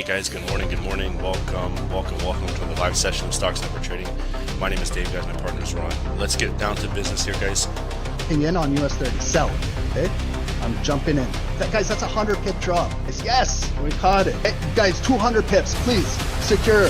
guys, good morning, welcome to the live session of Stocks Network Trading. My name is Dave, guys, my partner is Ron. Let's get down to business here, guys. In on US 30, sell it, okay? I'm jumping in. Guys, that's a 100 pip drop. Yes, we caught it. Hey, guys, 200 pips, please, secure.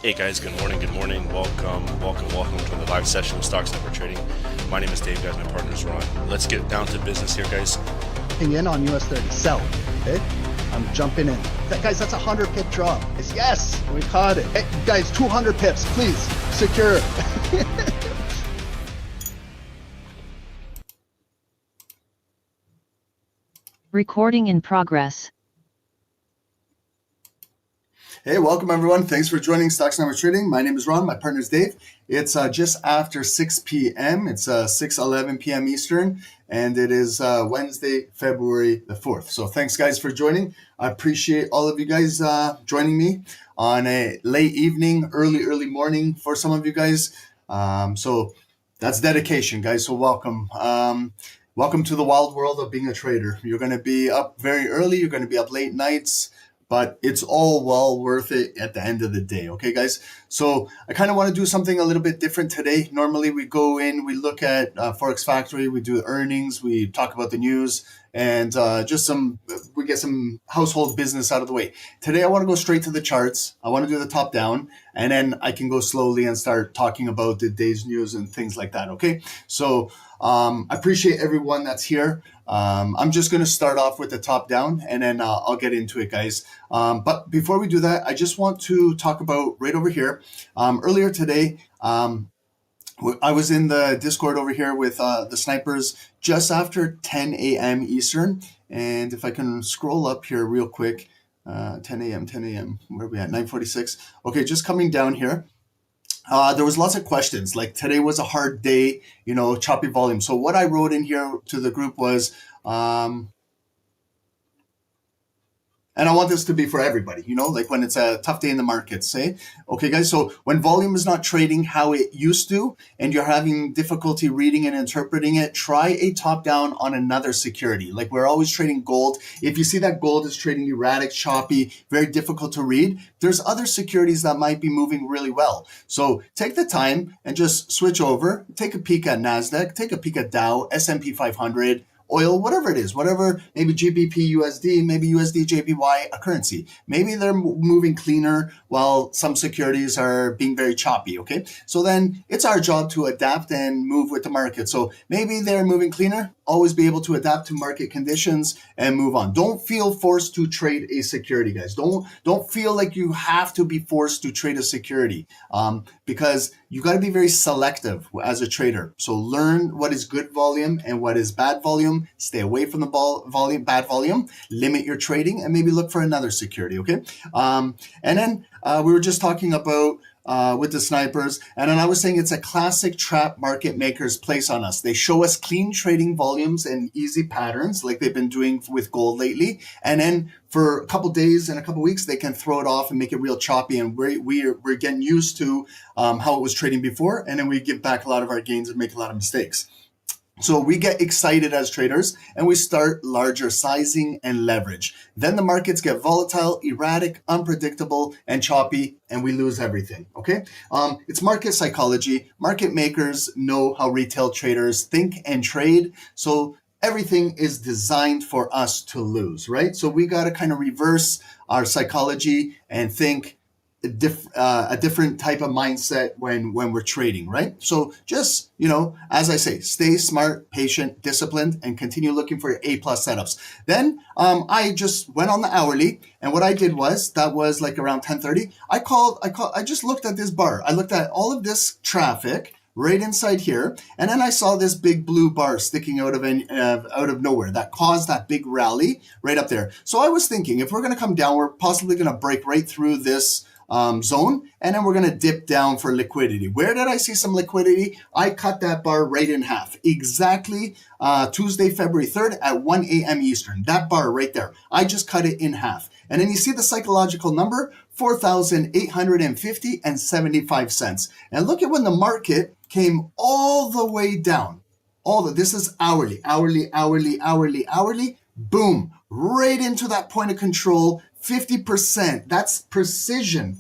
Hey guys, good morning, welcome to the live session of Stocks Network Trading. My name is Dave, guys, my partner is Ron. Let's get down to business here, guys. In on US 30, sell it, okay? I'm jumping in. Guys, that's a 100 pip drop. Yes, we caught it. Hey, guys, 200 pips, please, secure. Recording in progress. Hey, welcome everyone. Thanks for joining Stocks Network Trading. My name is Ron. My partner is Dave. It's just after 6 p.m. It's 6:11 p.m. Eastern, and it is Wednesday, February the 4th. So thanks, guys, for joining. I appreciate all of you guys joining me on a late evening, early morning for some of you guys. So that's dedication, guys. So welcome. Welcome to the wild world of being a trader. You're going to be up very early. You're going to be up late nights. But it's all well worth it at the end of the day. Okay, guys? So I kind of want to do something a little bit different today. Normally we go in, we look at Forex Factory, we do earnings, we talk about the news, and we get some household business out of the way. Today, I want to go straight to the charts. I want to do the top down, and then I can go slowly and start talking about the day's news and things like that. Okay, so I appreciate everyone that's here. I'm just going to start off with the top down, and then I'll get into it, guys. But before we do that, I just want to talk about right over here. Earlier today, I was in the Discord over here with the snipers just after 10 a.m. Eastern. And if I can scroll up here real quick, 10 a.m., where are we at? 9:46. Okay, just coming down here. There was lots of questions, like today was a hard day, choppy volume. So what I wrote in here to the group was, and I want this to be for everybody, like when it's a tough day in the markets, say, okay, guys, so when volume is not trading how it used to, and you're having difficulty reading and interpreting it, try a top down on another security. Like we're always trading gold. If you see that gold is trading erratic, choppy, very difficult to read, there's other securities that might be moving really well. So take the time and just switch over, take a peek at NASDAQ, take a peek at Dow, S&P 500, oil, whatever it is, whatever, maybe GBP USD, maybe USD JPY, a currency. Maybe they're moving cleaner while some securities are being very choppy, okay? So then it's our job to adapt and move with the market. So maybe they're moving cleaner, always be able to adapt to market conditions and move on. Don't feel forced to trade a security, guys. Don't feel like you have to be forced to trade a security because you got to be very selective as a trader. So learn what is good volume and what is bad volume. Stay away from the bad volume. Limit your trading and maybe look for another security. Okay. And then we were just talking about with the snipers, and then I was saying it's a classic trap market makers place on us. They show us clean trading volumes and easy patterns like they've been doing with gold lately, and then for a couple days and a couple weeks they can throw it off and make it real choppy, and we're getting used to how it was trading before, and then we give back a lot of our gains and make a lot of mistakes. So we get excited as traders and we start larger sizing and leverage. Then the markets get volatile, erratic, unpredictable, and choppy, and we lose everything, okay? It's market psychology. Market makers know how retail traders think and trade. So everything is designed for us to lose, right? So we got to kind of reverse our psychology and think a different type of mindset when we're trading, right? So just, as I say, stay smart, patient, disciplined, and continue looking for your A+ setups. Then I just went on the hourly, and what I did was, that was like around 10:30, I just looked at this bar. I looked at all of this traffic right inside here, and then I saw this big blue bar sticking out of nowhere that caused that big rally right up there. So I was thinking, if we're going to come down, we're possibly going to break right through this zone, and then we're going to dip down for liquidity. Where did I see some liquidity? I cut that bar right in half. Exactly Tuesday, February 3rd at 1 a.m. Eastern. That bar right there. I just cut it in half. And then you see the psychological number, 4,850 and 75 cents. And look at when the market came all the way down. This is hourly, boom, right into that point of control, 50%. That's precision.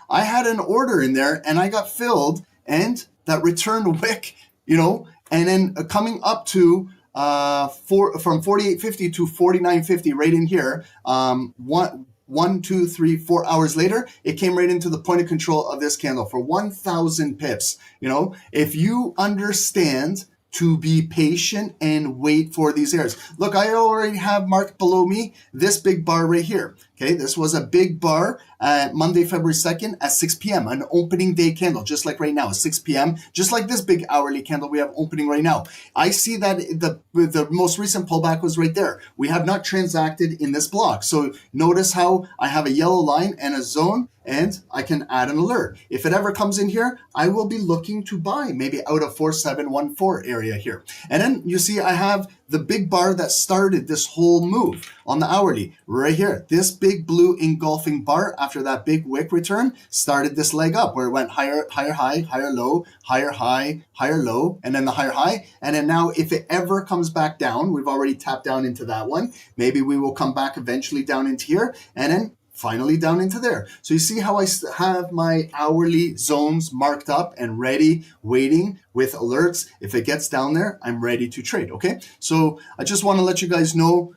I had an order in there and I got filled, and that return wick, and then coming up to from 48.50 to 49.50 right in here, 1, 2, 3, 4 hours later, it came right into the point of control of this candle for 1,000 pips. If you understand to be patient and wait for these areas. Look, I already have marked below me this big bar right here. Okay, this was a big bar at Monday, February 2nd at 6 p.m., an opening day candle, just like right now at 6 p.m., just like this big hourly candle we have opening right now. I see that the most recent pullback was right there. We have not transacted in this block. So notice how I have a yellow line and a zone, and I can add an alert. If it ever comes in here, I will be looking to buy, maybe out of 4714 area here. And then you see I have the big bar that started this whole move on the hourly right here. This big blue engulfing bar after that big wick return started this leg up where it went higher high, higher low, higher high, higher low, and then the higher high. And then now if it ever comes back down, we've already tapped down into that one. Maybe we will come back eventually down into here, and then finally down into there. So you see how I have my hourly zones marked up and ready, waiting with alerts. If it gets down there, I'm ready to trade, okay? So I just want to let you guys know,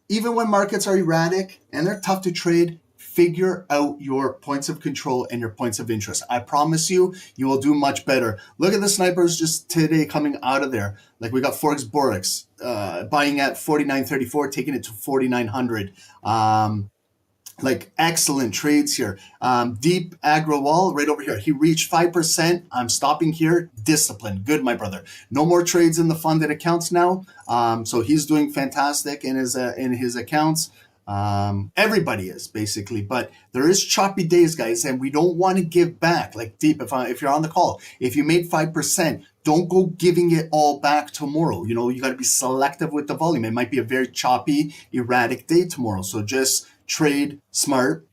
even when markets are erratic and they're tough to trade, figure out your points of control and your points of interest. I promise you, you will do much better. Look at the snipers just today coming out of there. Like we got Forex Borex buying at 49.34, taking it to 4,900. Like excellent trades here. Deep aggro wall right over here. He reached 5%. I'm stopping here. Discipline. Good, my brother. No more trades in the funded accounts now. So he's doing fantastic in his accounts. Everybody is basically, but there is choppy days, guys, and we don't want to give back. Like Deep, if you're on the call, if you made 5%, don't go giving it all back tomorrow. You know, you got to be selective with the volume. It might be a very choppy, erratic day tomorrow. So just trade smart,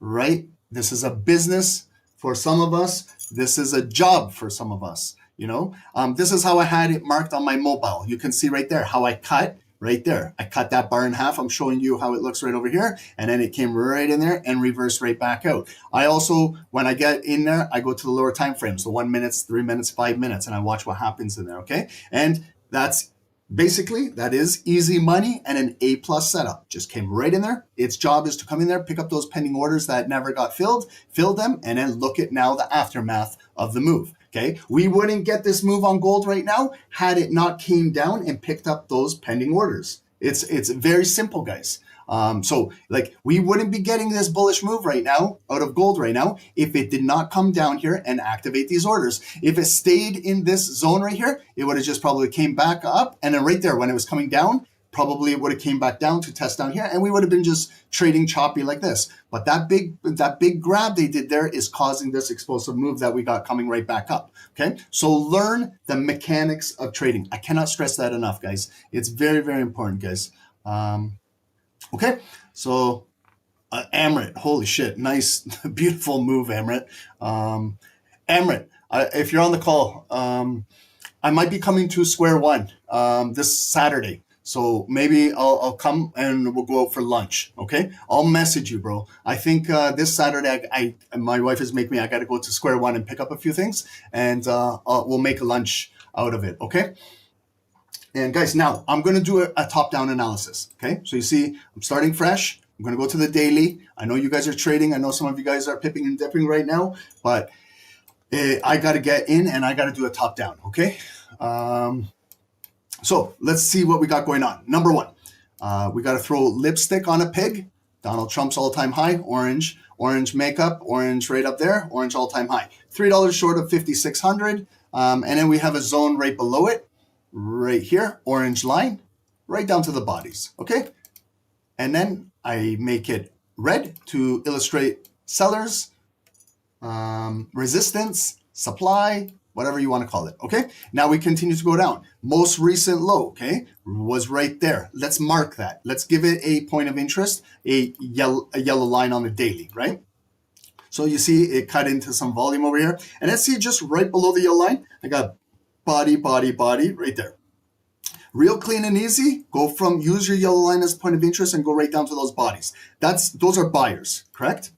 right? This is a business for some of us. This is a job for some of us, you know? This is how I had it marked on my mobile. You can see right there how I cut right there. I cut that bar in half. I'm showing you how it looks right over here. And then it came right in there and reversed right back out. I also, when I get in there, I go to the lower time frames, the 1 minute, 3 minutes, 5 minutes, and I watch what happens in there, okay? And that's basically, that is easy money and an A+ setup. Just came right in there. Its job is to come in there, pick up those pending orders that never got filled, fill them, and then look at now the aftermath of the move. Okay, we wouldn't get this move on gold right now had it not came down and picked up those pending orders. It's very simple, guys. So like we wouldn't be getting this bullish move right now out of gold right now if it did not come down here and activate these orders. If it stayed in this zone right here, it would have just probably came back up, and then right there when it was coming down, probably it would have came back down to test down here, and we would have been just trading choppy like this. But that big grab they did there is causing this explosive move that we got coming right back up. Okay, so learn the mechanics of trading. I cannot stress that enough, guys. It's very, very important, guys. Okay, so Amrit, holy shit, nice, beautiful move, Amrit. Amrit, if you're on the call, I might be coming to square one this Saturday. So maybe I'll come and we'll go out for lunch, okay? I'll message you, bro. I think this Saturday, my wife is making me, I got to go to square one and pick up a few things, and we'll make a lunch out of it, okay? And guys, now I'm going to do a top-down analysis, okay? So you see, I'm starting fresh. I'm going to go to the daily. I know you guys are trading. I know some of you guys are pipping and dipping right now, but I got to get in and I got to do a top-down, okay? So let's see what we got going on. Number one, we got to throw lipstick on a pig. Donald Trump's all-time high, orange makeup, orange right up there, orange all-time high. $3 short of 5,600. And then we have a zone right below it, right here, orange line, right down to the bodies, okay? And then I make it red to illustrate sellers, resistance, supply, whatever you want to call it, okay? Now we continue to go down. Most recent low, okay, was right there. Let's mark that. Let's give it a point of interest, a yellow line on the daily, right? So you see it cut into some volume over here. And let's see just right below the yellow line, I got body, body, body right there. Real clean and easy, use your yellow line as a point of interest and go right down to those bodies. Those are buyers, correct?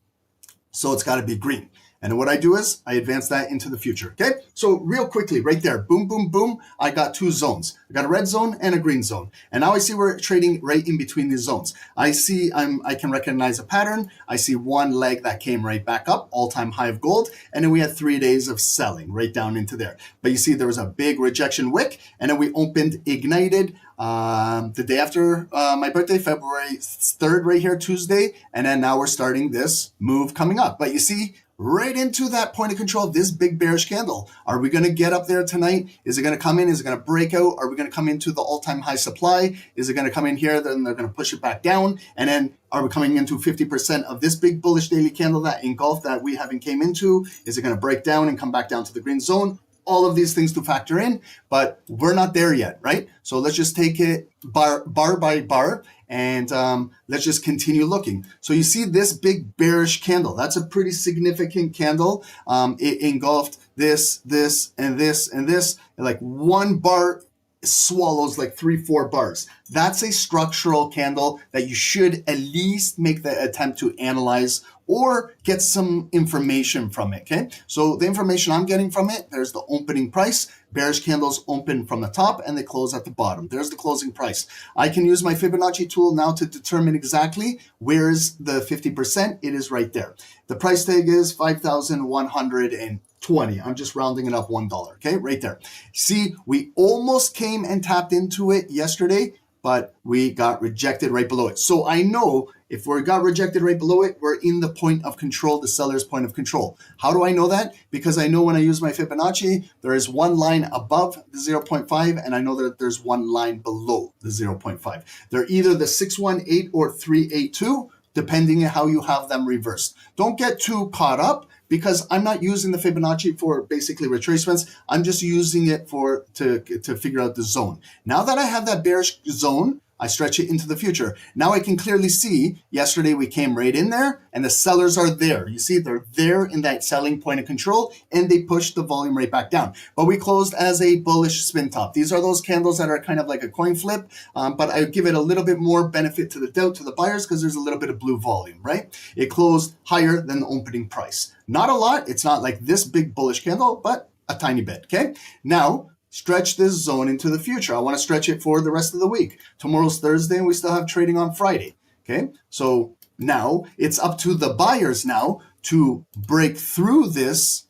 So it's got to be green. And what I do is I advance that into the future, okay? So real quickly, right there, boom, boom, boom, I got two zones. I got a red zone and a green zone. And now I see we're trading right in between these zones. I see I can recognize a pattern. I see one leg that came right back up, all-time high of gold. And then we had 3 days of selling right down into there. But you see there was a big rejection wick, and then we opened ignited the day after my birthday, February 3rd, right here, Tuesday. And then now we're starting this move coming up. But you see, right into that point of control, this big bearish candle. Are we going to get up there tonight? Is it going to come in? Is it going to break out? Are we going to come into the all-time high supply? Is it going to come in here? Then they're going to push it back down. And then are we coming into 50% of this big bullish daily candle that engulfed that we haven't came into? Is it going to break down and come back down to the green zone? All of these things to factor in, but we're not there yet, right? So let's just take it bar by bar, and let's just continue looking. So you see this big bearish candle. That's a pretty significant candle. It engulfed this, and this, and this, and like one bar swallows like 3-4 bars. That's a structural candle that you should at least make the attempt to analyze or get some information from it, okay? So the information I'm getting from it, there's the opening price. Bearish candles open from the top and they close at the bottom. There's the closing price. I can use my Fibonacci tool now to determine exactly where's the 50%. It is right there. The price tag is 5,120. I'm just rounding it up $1, okay? Right there. See, we almost came and tapped into it yesterday, but we got rejected right below it. So I know if we got rejected right below it, we're in the point of control, the seller's point of control. How do I know that? Because I know when I use my Fibonacci, there is one line above the 0.5, and I know that there's one line below the 0.5. They're either the 618 or 382, depending on how you have them reversed. Don't get too caught up, because I'm not using the Fibonacci for basically retracements. I'm just using it to figure out the zone. Now that I have that bearish zone, I stretch it into the future. Now I can clearly see yesterday we came right in there and the sellers are there. You see, they're there in that selling point of control and they pushed the volume right back down. But we closed as a bullish spin top. These are those candles that are kind of like a coin flip, but I give it a little bit more benefit to the doubt to the buyers because there's a little bit of blue volume, right? It closed higher than the opening price. Not a lot. It's not like this big bullish candle, but a tiny bit, okay? Now, stretch this zone into the future. I want to stretch it for the rest of the week. Tomorrow's Thursday and we still have trading on Friday. Okay, so now it's up to the buyers now to break through this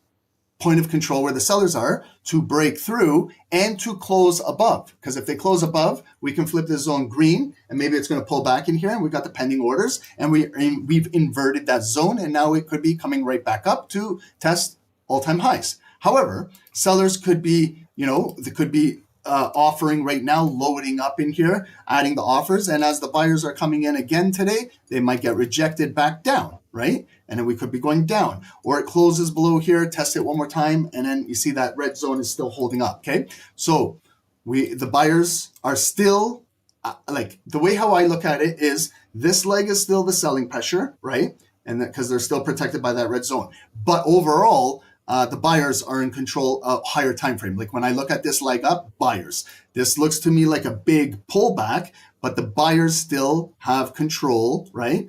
point of control where the sellers are, to break through and to close above. Because if they close above, we can flip this zone green and maybe it's going to pull back in here and we've got the pending orders and we've inverted that zone and now it could be coming right back up to test all-time highs. However, sellers could be, they could be offering right now, loading up in here, adding the offers. And as the buyers are coming in again today, they might get rejected back down, right? And then we could be going down. Or it closes below here, test it one more time, and then you see that red zone is still holding up, okay? So the buyers are still, the way how I look at it is this leg is still the selling pressure, right? And because they're still protected by that red zone. But overall, the buyers are in control of higher time frame. Like when I look at this leg up, buyers. This looks to me like a big pullback, but the buyers still have control, right?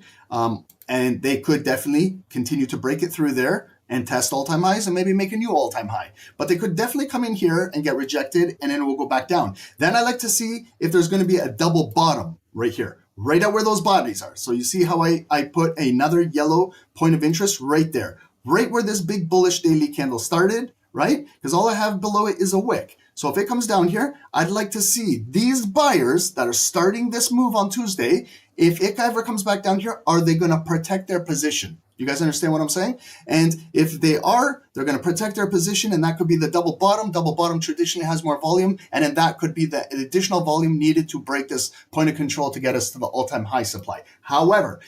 And they could definitely continue to break it through there and test all-time highs and maybe make a new all-time high. But they could definitely come in here and get rejected and then it will go back down. Then I like to see if there's going to be a double bottom right here, right at where those bodies are. So you see how I put another yellow point of interest right there. Right where this big bullish daily candle started, right? Because all I have below it is a wick. So if it comes down here, I'd like to see these buyers that are starting this move on Tuesday, if it ever comes back down here, are they going to protect their position? You guys understand what I'm saying? And if they are, they're going to protect their position, and that could be the double bottom. Double bottom traditionally has more volume, and then that could be the additional volume needed to break this point of control to get us to the all-time high supply. However,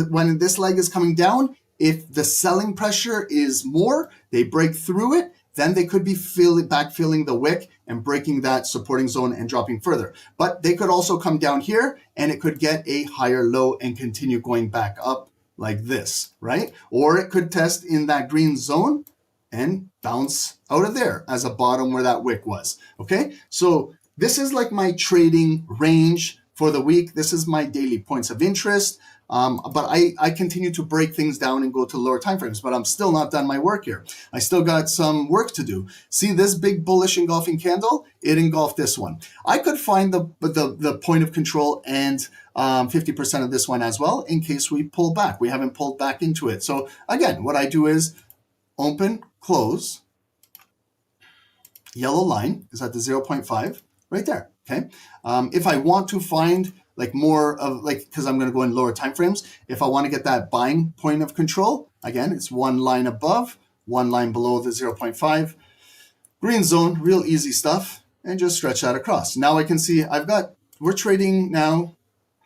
when this leg is coming down, if the selling pressure is more, they break through it, then they could be backfilling the wick and breaking that supporting zone and dropping further. But they could also come down here and it could get a higher low and continue going back up like this, right? Or it could test in that green zone and bounce out of there as a bottom where that wick was, okay? So this is like my trading range for the week. This is my daily points of interest. But I continue to break things down and go to lower time frames, but I'm still not done my work here. I still got some work to do. See this big bullish engulfing candle? It engulfed this one. I could find the point of control and 50% of this one as well in case we pull back. We haven't pulled back into it. So again, what I do is open, close, yellow line is at the 0.5 right there, okay? If I want to find more of because I'm going to go in lower time frames. If I want to get that buying point of control, again, it's one line above, one line below the 0.5. Green zone, real easy stuff, and just stretch that across. Now I can see we're trading now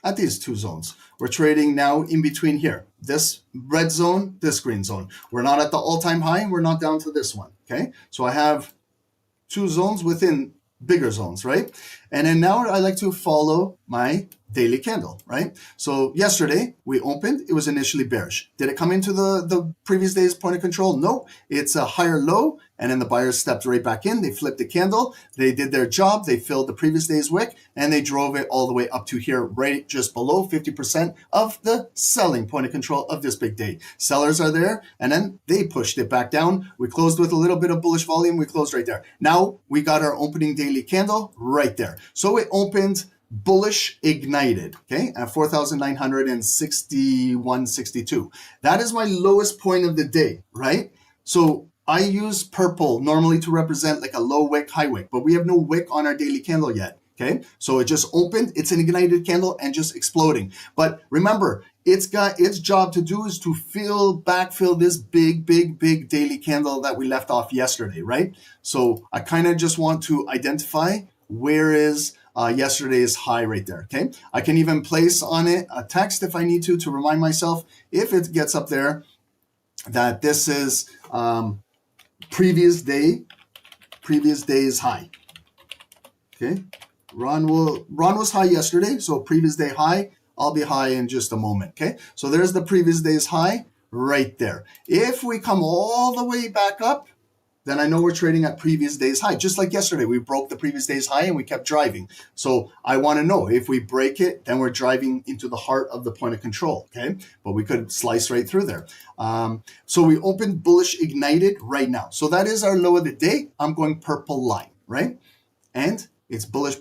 at these two zones. We're trading now in between here. This red zone, this green zone. We're not at the all-time high. We're not down to this one, okay? So I have two zones within bigger zones, right? And then now I like to follow my daily candle, right? So yesterday we opened, it was initially bearish. Did it come into the previous day's point of control? No, it's a higher low, and then the buyers stepped right back in. They flipped the candle, they did their job, they filled the previous day's wick, and they drove it all the way up to here, right just below 50% of the selling point of control of this big day. Sellers are there, and then they pushed it back down. We closed with a little bit of bullish volume, we closed right there. Now we got our opening daily candle right there. So it opened bullish ignited, okay, at 4,961.62. That is my lowest point of the day, right? So I use purple normally to represent like a low wick, high wick, but we have no wick on our daily candle yet, okay? So it just opened, it's an ignited candle and just exploding. But remember, it's got its job to do is to backfill this big daily candle that we left off yesterday, right? So I kind of just want to identify where is yesterday's high right there, okay? I can even place on it a text if I need to remind myself if it gets up there that this is previous day's high, okay? Ron was high yesterday, so previous day high, I'll be high in just a moment, okay? So there's the previous day's high right there. If we come all the way back up, then I know we're trading at previous day's high. Just like yesterday, we broke the previous day's high and we kept driving. So I want to know if we break it, then we're driving into the heart of the point of control, okay? But we could slice right through there. So we opened bullish ignited right now. So that is our low of the day. I'm going purple line, right? And it's bullish.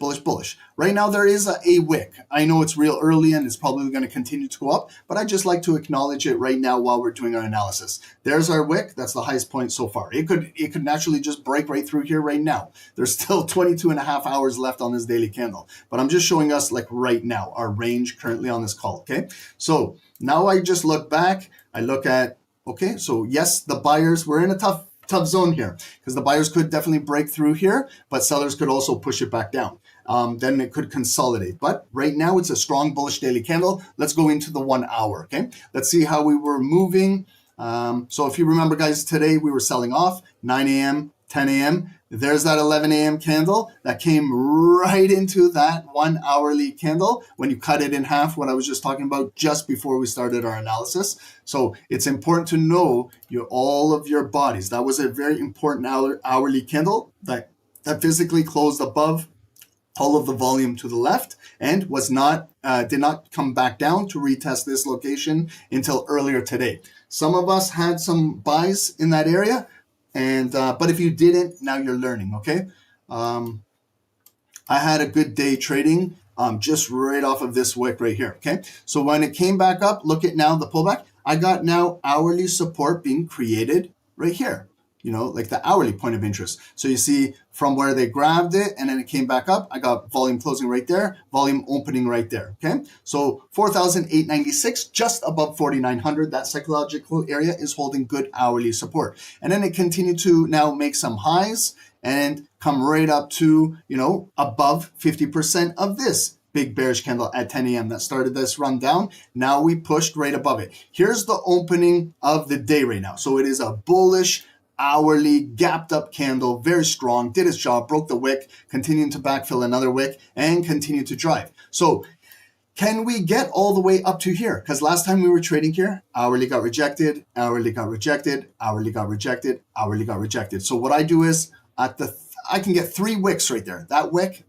Right now there is a wick. I know it's real early and it's probably going to continue to go up, but I just like to acknowledge it right now while we're doing our analysis. There's our wick. That's the highest point so far. It could naturally just break right through here right now. There's still 22 and a half hours left on this daily candle, but I'm just showing us like right now, our range currently on this call, okay? So now I just look back. I look at, okay, so yes, the buyers, we're in a tough zone here because the buyers could definitely break through here, but sellers could also push it back down. Then it could consolidate. But right now it's a strong bullish daily candle. Let's go into the 1 hour, okay? Let's see how we were moving. So if you remember, guys, today we were selling off 9 a.m., 10 a.m. There's that 11 a.m. candle that came right into that 1 hourly candle when you cut it in half, what I was just talking about just before we started our analysis. So it's important to know all of your bodies. That was a very important hourly candle that physically closed above all of the volume to the left and was not did not come back down to retest this location until earlier today. Some of us had some buys in that area. And but if you didn't, now you're learning, okay? I had a good day trading just right off of this wick right here, okay? So when it came back up, look at now the pullback. I got now hourly support being created right here, like the hourly point of interest. So you see from where they grabbed it and then it came back up, I got volume closing right there, volume opening right there, okay? So 4,896, just above 4,900, that psychological area is holding good hourly support. And then it continued to now make some highs and come right up to, above 50% of this big bearish candle at 10 a.m. that started this run down. Now we pushed right above it. Here's the opening of the day right now. So it is a bullish hourly gapped up candle, very strong, did its job, broke the wick, continuing to backfill another wick and continue to drive. So can we get all the way up to here? Because last time we were trading here, hourly got rejected, hourly got rejected, hourly got rejected, hourly got rejected. So what I do is I can get 3 wicks right there. That wick,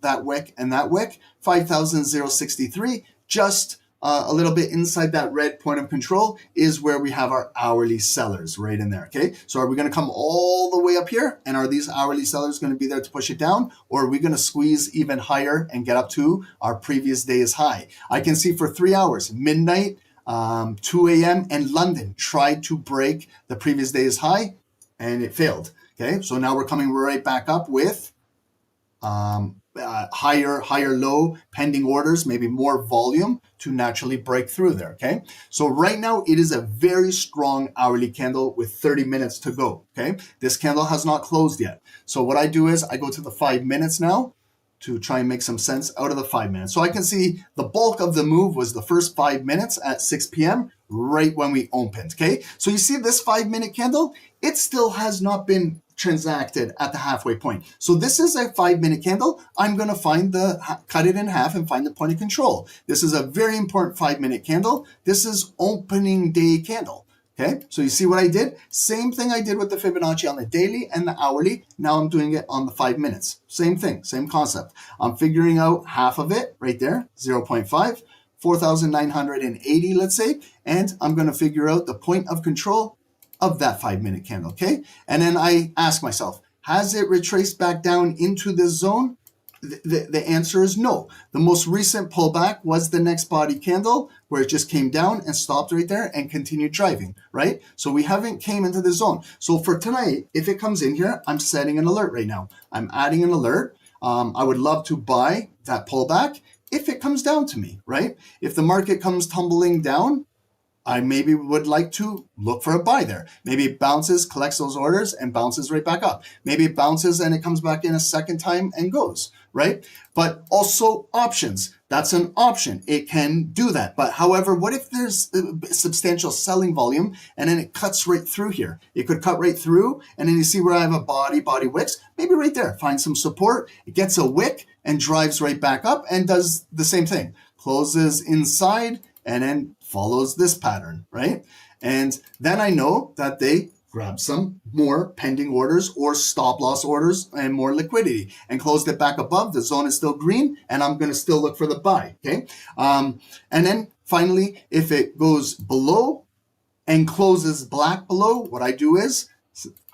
and that wick, 5,063, just a little bit inside that red point of control is where we have our hourly sellers right in there, okay? So are we going to come all the way up here? And are these hourly sellers going to be there to push it down? Or are we going to squeeze even higher and get up to our previous day's high? I can see for 3 hours, midnight, 2 a.m. and London tried to break the previous day's high and it failed, okay? So now we're coming right back up with higher low pending orders, maybe more volume to naturally break through there, okay? So right now it is a very strong hourly candle with 30 minutes to go, okay? This candle has not closed yet. So what I do is I go to the 5 minutes now to try and make some sense out of the 5 minutes. So I can see the bulk of the move was the first 5 minutes at 6 p.m. right when we opened, okay? So you see this 5 minute candle, it still has not been transacted at the halfway point. So this is a 5-minute candle. I'm going to cut it in half and find the point of control. This is a very important 5-minute candle. This is opening day candle. Okay, so you see what I did? Same thing I did with the Fibonacci on the daily and the hourly. Now I'm doing it on the 5 minutes. Same thing, same concept. I'm figuring out half of it right there, 0.5, 4,980, let's say, and I'm going to figure out the point of control of that 5-minute candle, okay? And then I ask myself, has it retraced back down into this zone? The answer is no. The most recent pullback was the next body candle where it just came down and stopped right there and continued driving, right? So we haven't came into the zone. So for tonight, if it comes in here, I'm setting an alert right now. I'm adding an alert. I would love to buy that pullback if it comes down to me, right? If the market comes tumbling down, I maybe would like to look for a buy there. Maybe it bounces, collects those orders, and bounces right back up. Maybe it bounces and it comes back in a second time and goes, right? But also options. That's an option. It can do that. But however, what if there's a substantial selling volume and then it cuts right through here? It could cut right through, and then you see where I have a body wicks. Maybe right there, find some support. It gets a wick and drives right back up and does the same thing. Closes inside and then follows this pattern, right? And then I know that they grab some more pending orders or stop loss orders and more liquidity and closed it back above. The zone is still green and I'm going to still look for the buy, okay? And then finally, if it goes below and closes black below, what I do is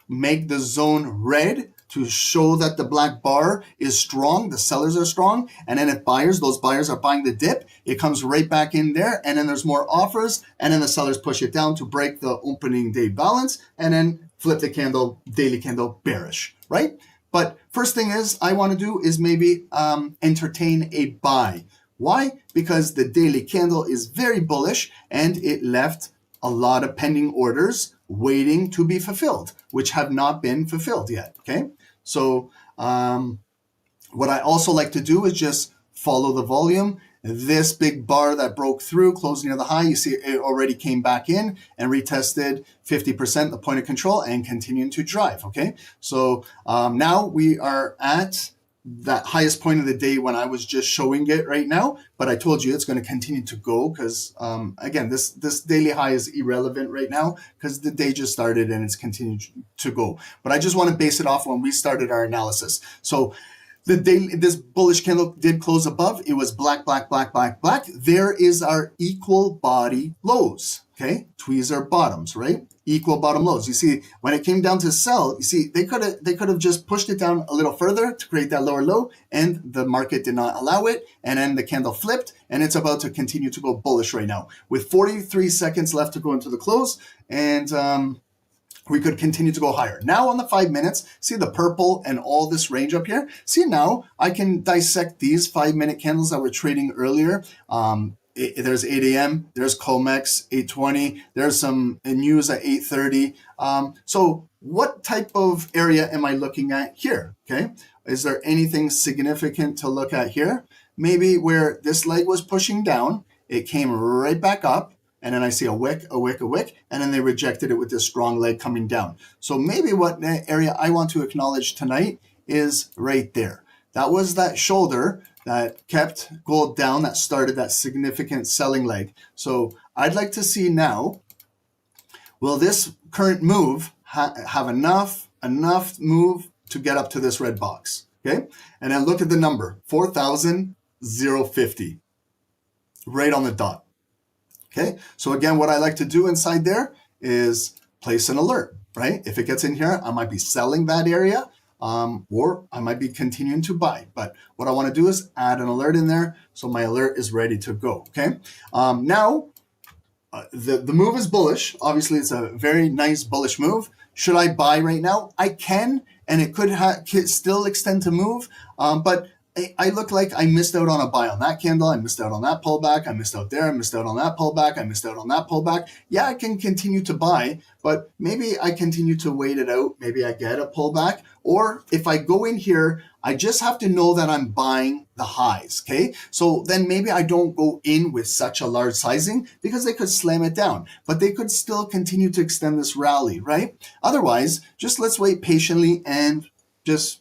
make the zone red to show that the black bar is strong, the sellers are strong, and then if those buyers are buying the dip, it comes right back in there, and then there's more offers, and then the sellers push it down to break the opening day balance, and then flip the candle, daily candle bearish, right? But first thing is, I want to do is maybe entertain a buy. Why? Because the daily candle is very bullish, and it left a lot of pending orders waiting to be fulfilled, which have not been fulfilled yet, okay? So what I also like to do is just follow the volume. This big bar that broke through, closed near the high, you see it already came back in and retested 50% the point of control and continuing to drive, okay? So now we are at that highest point of the day when I was just showing it right now, but I told you it's going to continue to go because again, this daily high is irrelevant right now because the day just started and it's continued to go. But I just want to base it off when we started our analysis. So this bullish candle did close above. It was black. There is our equal body lows, okay? Tweezer bottoms, right? Equal bottom lows. You see, when it came down to sell, you see, they could have just pushed it down a little further to create that lower low, and the market did not allow it, and then the candle flipped, and it's about to continue to go bullish right now. With 43 seconds left to go into the close, and we could continue to go higher. Now on the 5 minutes, see the purple and all this range up here? See now, I can dissect these 5-minute candles that we're trading earlier. There's 8 a.m., there's COMEX, 8:20, there's some news at 8:30. So what type of area am I looking at here, okay? Is there anything significant to look at here? Maybe where this leg was pushing down, it came right back up, and then I see a wick, and then they rejected it with this strong leg coming down. So maybe what area I want to acknowledge tonight is right there. That was that shoulder that kept gold down, that started that significant selling leg. So I'd like to see now, will this current move have enough move to get up to this red box, okay? And then look at the number, 4,050, right on the dot, okay? So again, what I like to do inside there is place an alert, right? If it gets in here, I might be selling that area, or I might be continuing to buy. But what I want to do is add an alert in there so my alert is ready to go, okay? Now, the move is bullish. Obviously, it's a very nice bullish move. Should I buy right now? I can, and it could still extend to move, but I look like I missed out on a buy on that candle. I missed out on that pullback. I missed out there. I missed out on that pullback. I missed out on that pullback. Yeah, I can continue to buy, but maybe I continue to wait it out. Maybe I get a pullback. Or if I go in here, I just have to know that I'm buying the highs, okay? So then maybe I don't go in with such a large sizing because they could slam it down, but they could still continue to extend this rally, right? Otherwise, just let's wait patiently and just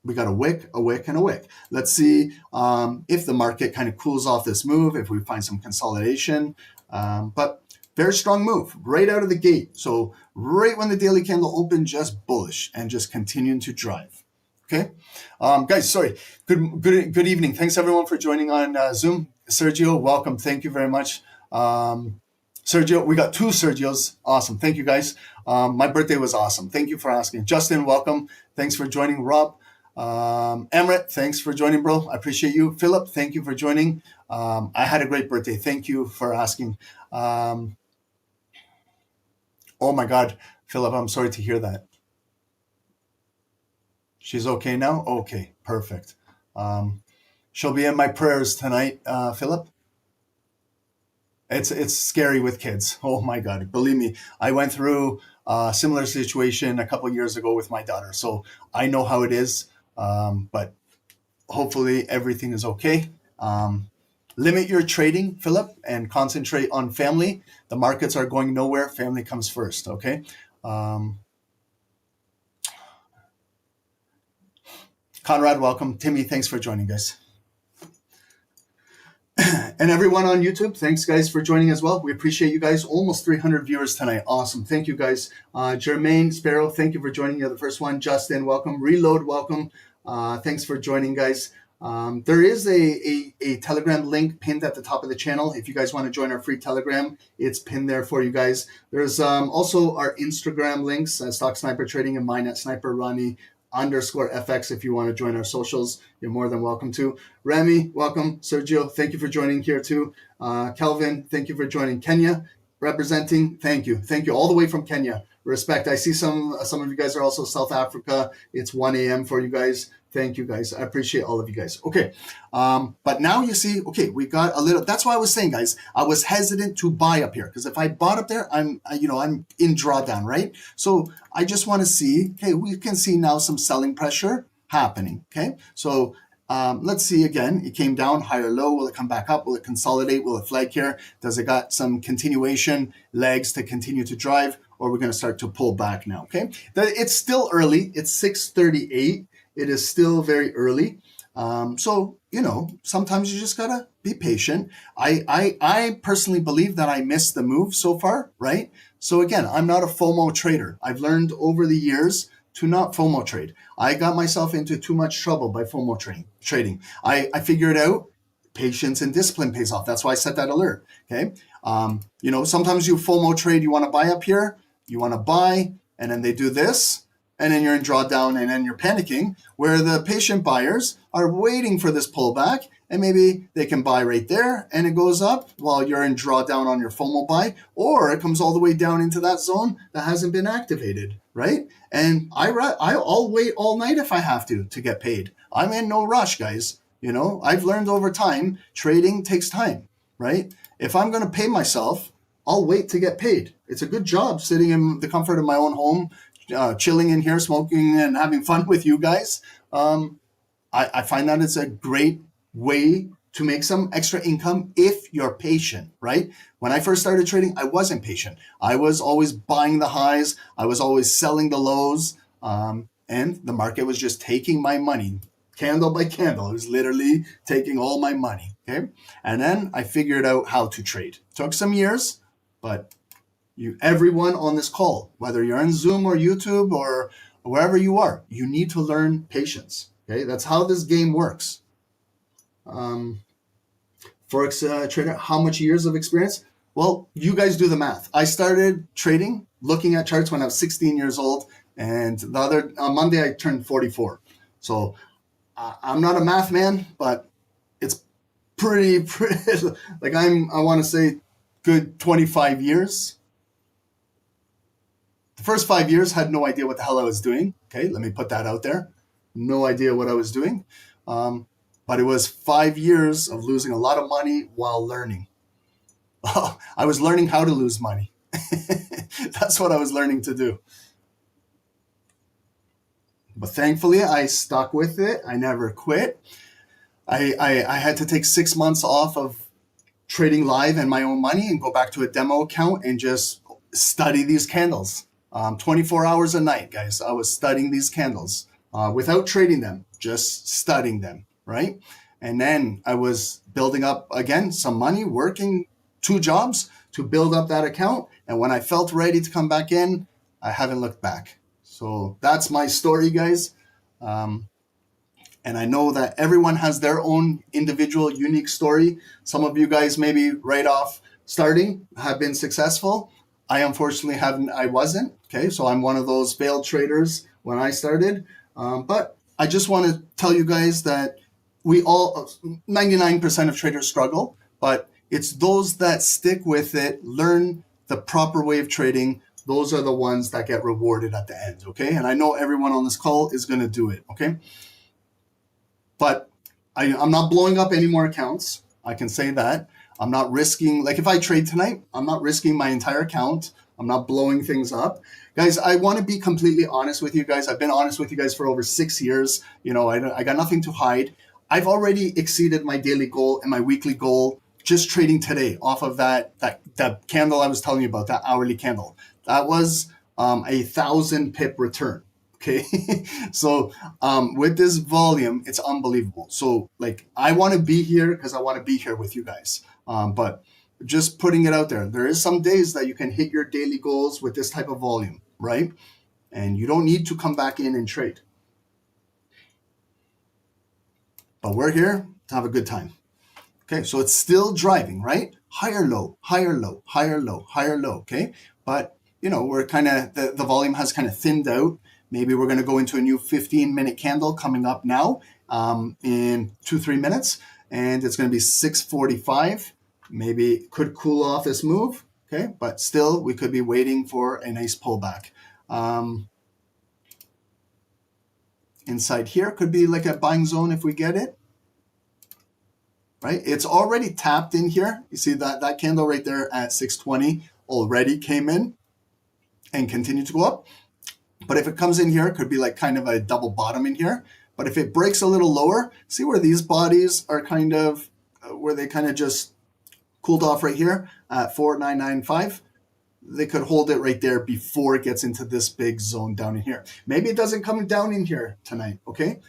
we got a wick, and a wick. Let's see if the market kind of cools off this move, if we find some consolidation. But very strong move right out of the gate. So right when the daily candle opened, just bullish and just continuing to drive. Okay, guys, sorry. Good evening. Thanks everyone for joining on Zoom. Sergio, welcome. Thank you very much. Sergio, we got 2 Sergios. Awesome. Thank you guys. My birthday was awesome. Thank you for asking. Justin, welcome. Thanks for joining. Rob. Emret, thanks for joining, bro. I appreciate you. Philip, thank you for joining. I had a great birthday. Thank you for asking. Oh my God, Philip, I'm sorry to hear that. She's okay now? Okay, perfect. She'll be in my prayers tonight, Philip. It's scary with kids. Oh my God, believe me, I went through a similar situation a couple years ago with my daughter, so I know how it is. But hopefully everything is okay. Limit your trading, Philip, and concentrate on family. The markets are going nowhere. Family comes first, okay? Conrad, welcome. Timmy, thanks for joining, guys. And everyone on YouTube, thanks, guys, for joining as well. We appreciate you guys. Almost 300 viewers tonight. Awesome. Thank you, guys. Jermaine, Sparrow, thank you for joining. You're the first one. Justin, welcome. Reload, welcome. Thanks for joining, guys. There is a Telegram link pinned at the top of the channel. If you guys want to join our free Telegram, it's pinned there for you guys. There's also our Instagram links, Stock Sniper Trading and mine at Sniper Ronnie _FX. If you want to join our socials, you're more than welcome to. Remy, welcome. Sergio, thank you for joining here too. Kelvin, thank you for joining. Kenya, representing, thank you. Thank you all the way from Kenya. Respect. I see some of you guys are also South Africa. It's 1 a.m. for you guys. Thank you, guys. I appreciate all of you guys. Okay. But now you see, okay, we got a little, that's why I was saying, guys, I was hesitant to buy up here because if I bought up there, I'm in drawdown, right? So I just want to see, okay, we can see now some selling pressure happening. Okay. So let's see again, it came down higher, low. Will it come back up? Will it consolidate? Will it flag here? Does it got some continuation legs to continue to drive? Or we're going to start to pull back now. Okay. It's still early. It's 6:38. It is still very early. So, sometimes you just gotta be patient. I personally believe that I missed the move so far, right? So again, I'm not a FOMO trader. I've learned over the years to not FOMO trade. I got myself into too much trouble by FOMO trading. I figured out patience and discipline pays off. That's why I set that alert, okay? Sometimes you FOMO trade, you wanna buy up here, you wanna buy, and then they do this, and then you're in drawdown and then you're panicking, where the patient buyers are waiting for this pullback and maybe they can buy right there and it goes up while you're in drawdown on your FOMO buy, or it comes all the way down into that zone that hasn't been activated, right? And I'll wait all night if I have to get paid. I'm in no rush, guys. I've learned over time, trading takes time, right? If I'm going to pay myself, I'll wait to get paid. It's a good job sitting in the comfort of my own home, chilling in here, smoking and having fun with you guys. I find that it's a great way to make some extra income if you're patient, right? When I first started trading, I wasn't patient. I was always buying the highs. I was always selling the lows. And the market was just taking my money, candle by candle. It was literally taking all my money, okay? And then I figured out how to trade. Took some years, but everyone on this call, whether you're on Zoom or YouTube or wherever you are, you need to learn patience. Okay, that's how this game works. Forex trader, how much years of experience? Well, you guys do the math. I started trading, looking at charts when I was 16 years old, and the other Monday I turned 44. So I'm not a math man, but it's pretty like I want to say good 25 years. The first 5 years, had no idea what the hell I was doing. Okay, let me put that out there. No idea what I was doing. but it was 5 years of losing a lot of money while learning. I was learning how to lose money. That's what I was learning to do. But thankfully, I stuck with it. I never quit. I had to take 6 months off of trading live and my own money and go back to a demo account and just study these candles. 24 hours a night, guys. I was studying these candles without trading them, just studying them, right? And then I was building up, again, some money, working 2 jobs to build up that account. And when I felt ready to come back in, I haven't looked back. So that's my story, guys. And I know that everyone has their own individual, unique story. Some of you guys maybe right off starting have been successful. I unfortunately haven't. I wasn't. Okay, so I'm one of those failed traders when I started. But I just want to tell you guys that we all, 99% of traders struggle, but it's those that stick with it, learn the proper way of trading. Those are the ones that get rewarded at the end. Okay, and I know everyone on this call is going to do it. Okay. But I'm not blowing up any more accounts. I can say that. I'm not risking, like if I trade tonight, I'm not risking my entire account. I'm not blowing things up. Guys, I want to be completely honest with you guys. I've been honest with you guys for over 6 years. You know, I got nothing to hide. I've already exceeded my daily goal and my weekly goal just trading today off of that candle I was telling you about, that hourly candle. That was a 1,000 pip return. Okay, so with this volume, it's unbelievable. So like, I want to be here because I want to be here with you guys. But just putting it out there, there is some days that you can hit your daily goals with this type of volume, right? And you don't need to come back in and trade. But we're here to have a good time. Okay, so it's still driving, right? Higher, low, higher, low, higher, low, higher, low. Okay, but you know, we're kind of, the volume has kind of thinned out. Maybe we're going to go into a new 15-minute candle coming up now in 2-3 minutes, and it's going to be 6:45. Maybe it could cool off this move, okay? But still, we could be waiting for a nice pullback. Inside here could be like a buying zone if we get it, right? It's already tapped in here. You see that candle right there at 6:20 already came in and continued to go up. But if it comes in here, it could be like kind of a double bottom in here. But if it breaks a little lower, see where these bodies are kind of, where they kind of just cooled off right here at 4,995. They could hold it right there before it gets into this big zone down in here. Maybe it doesn't come down in here tonight, okay?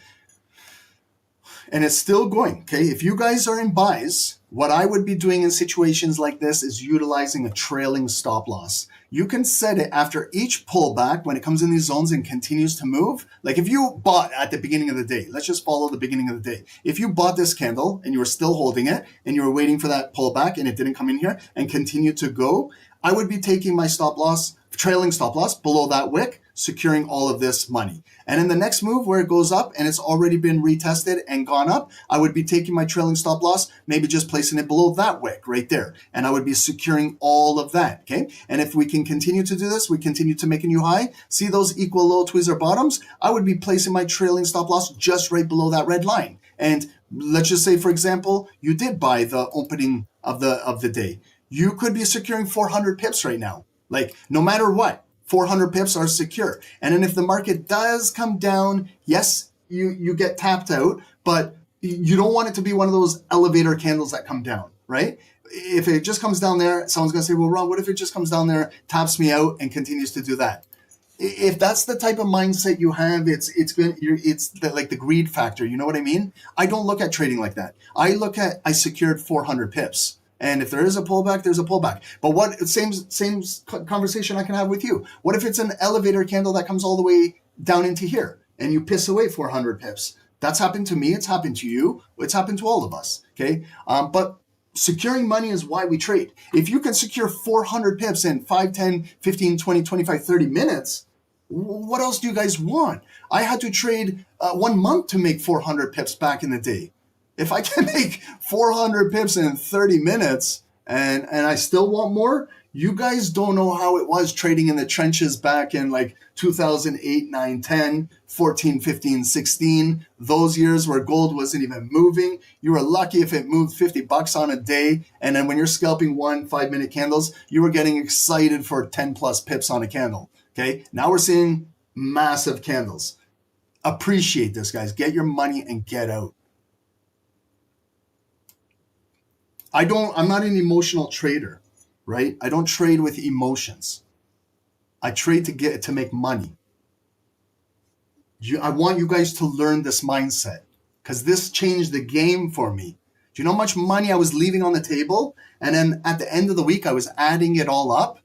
And it's still going, okay? If you guys are in buys, what I would be doing in situations like this is utilizing a trailing stop loss. You can set it after each pullback when it comes in these zones and continues to move. Like if you bought at the beginning of the day, let's just follow the beginning of the day. If you bought this candle and you were still holding it and you were waiting for that pullback and it didn't come in here and continue to go, I would be taking my stop loss, trailing stop loss below that wick, securing all of this money. And in the next move where it goes up and it's already been retested and gone up, I would be taking my trailing stop loss, maybe just placing it below that wick right there. And I would be securing all of that, okay? And if we can continue to do this, we continue to make a new high. See those equal low tweezer bottoms? I would be placing my trailing stop loss just right below that red line. And let's just say, for example, you did buy the opening of the day. You could be securing 400 pips right now. Like no matter what, 400 pips are secure. And then if the market does come down, yes, you get tapped out, but you don't want it to be one of those elevator candles that come down, right? If it just comes down there, someone's going to say, well, Ron, what if it just comes down there, taps me out, and continues to do that? If that's the type of mindset you have, it's like the greed factor. You know what I mean? I don't look at trading like that. I secured 400 pips. And if there is a pullback, there's a pullback. But what same conversation I can have with you. What if it's an elevator candle that comes all the way down into here and you piss away 400 pips? That's happened to me. It's happened to you. It's happened to all of us. Okay. But securing money is why we trade. If you can secure 400 pips in 5, 10, 15, 20, 25, 30 minutes, what else do you guys want? I had to trade 1 month to make 400 pips back in the day. If I can make 400 pips in 30 minutes and I still want more, You guys don't know how it was trading in the trenches back in like 2008, 9, 10, 14, 15, 16. Those years where gold wasn't even moving. You were lucky if it moved $50 on a day. And then when you're scalping 5-minute candles, you were getting excited for 10 plus pips on a candle. Okay. Now we're seeing massive candles. Appreciate this, guys. Get your money and get out. I'm not an emotional trader, right? I don't trade with emotions. I trade to make money. I want you guys to learn this mindset because this changed the game for me. Do you know how much money I was leaving on the table? And then at the end of the week, I was adding it all up.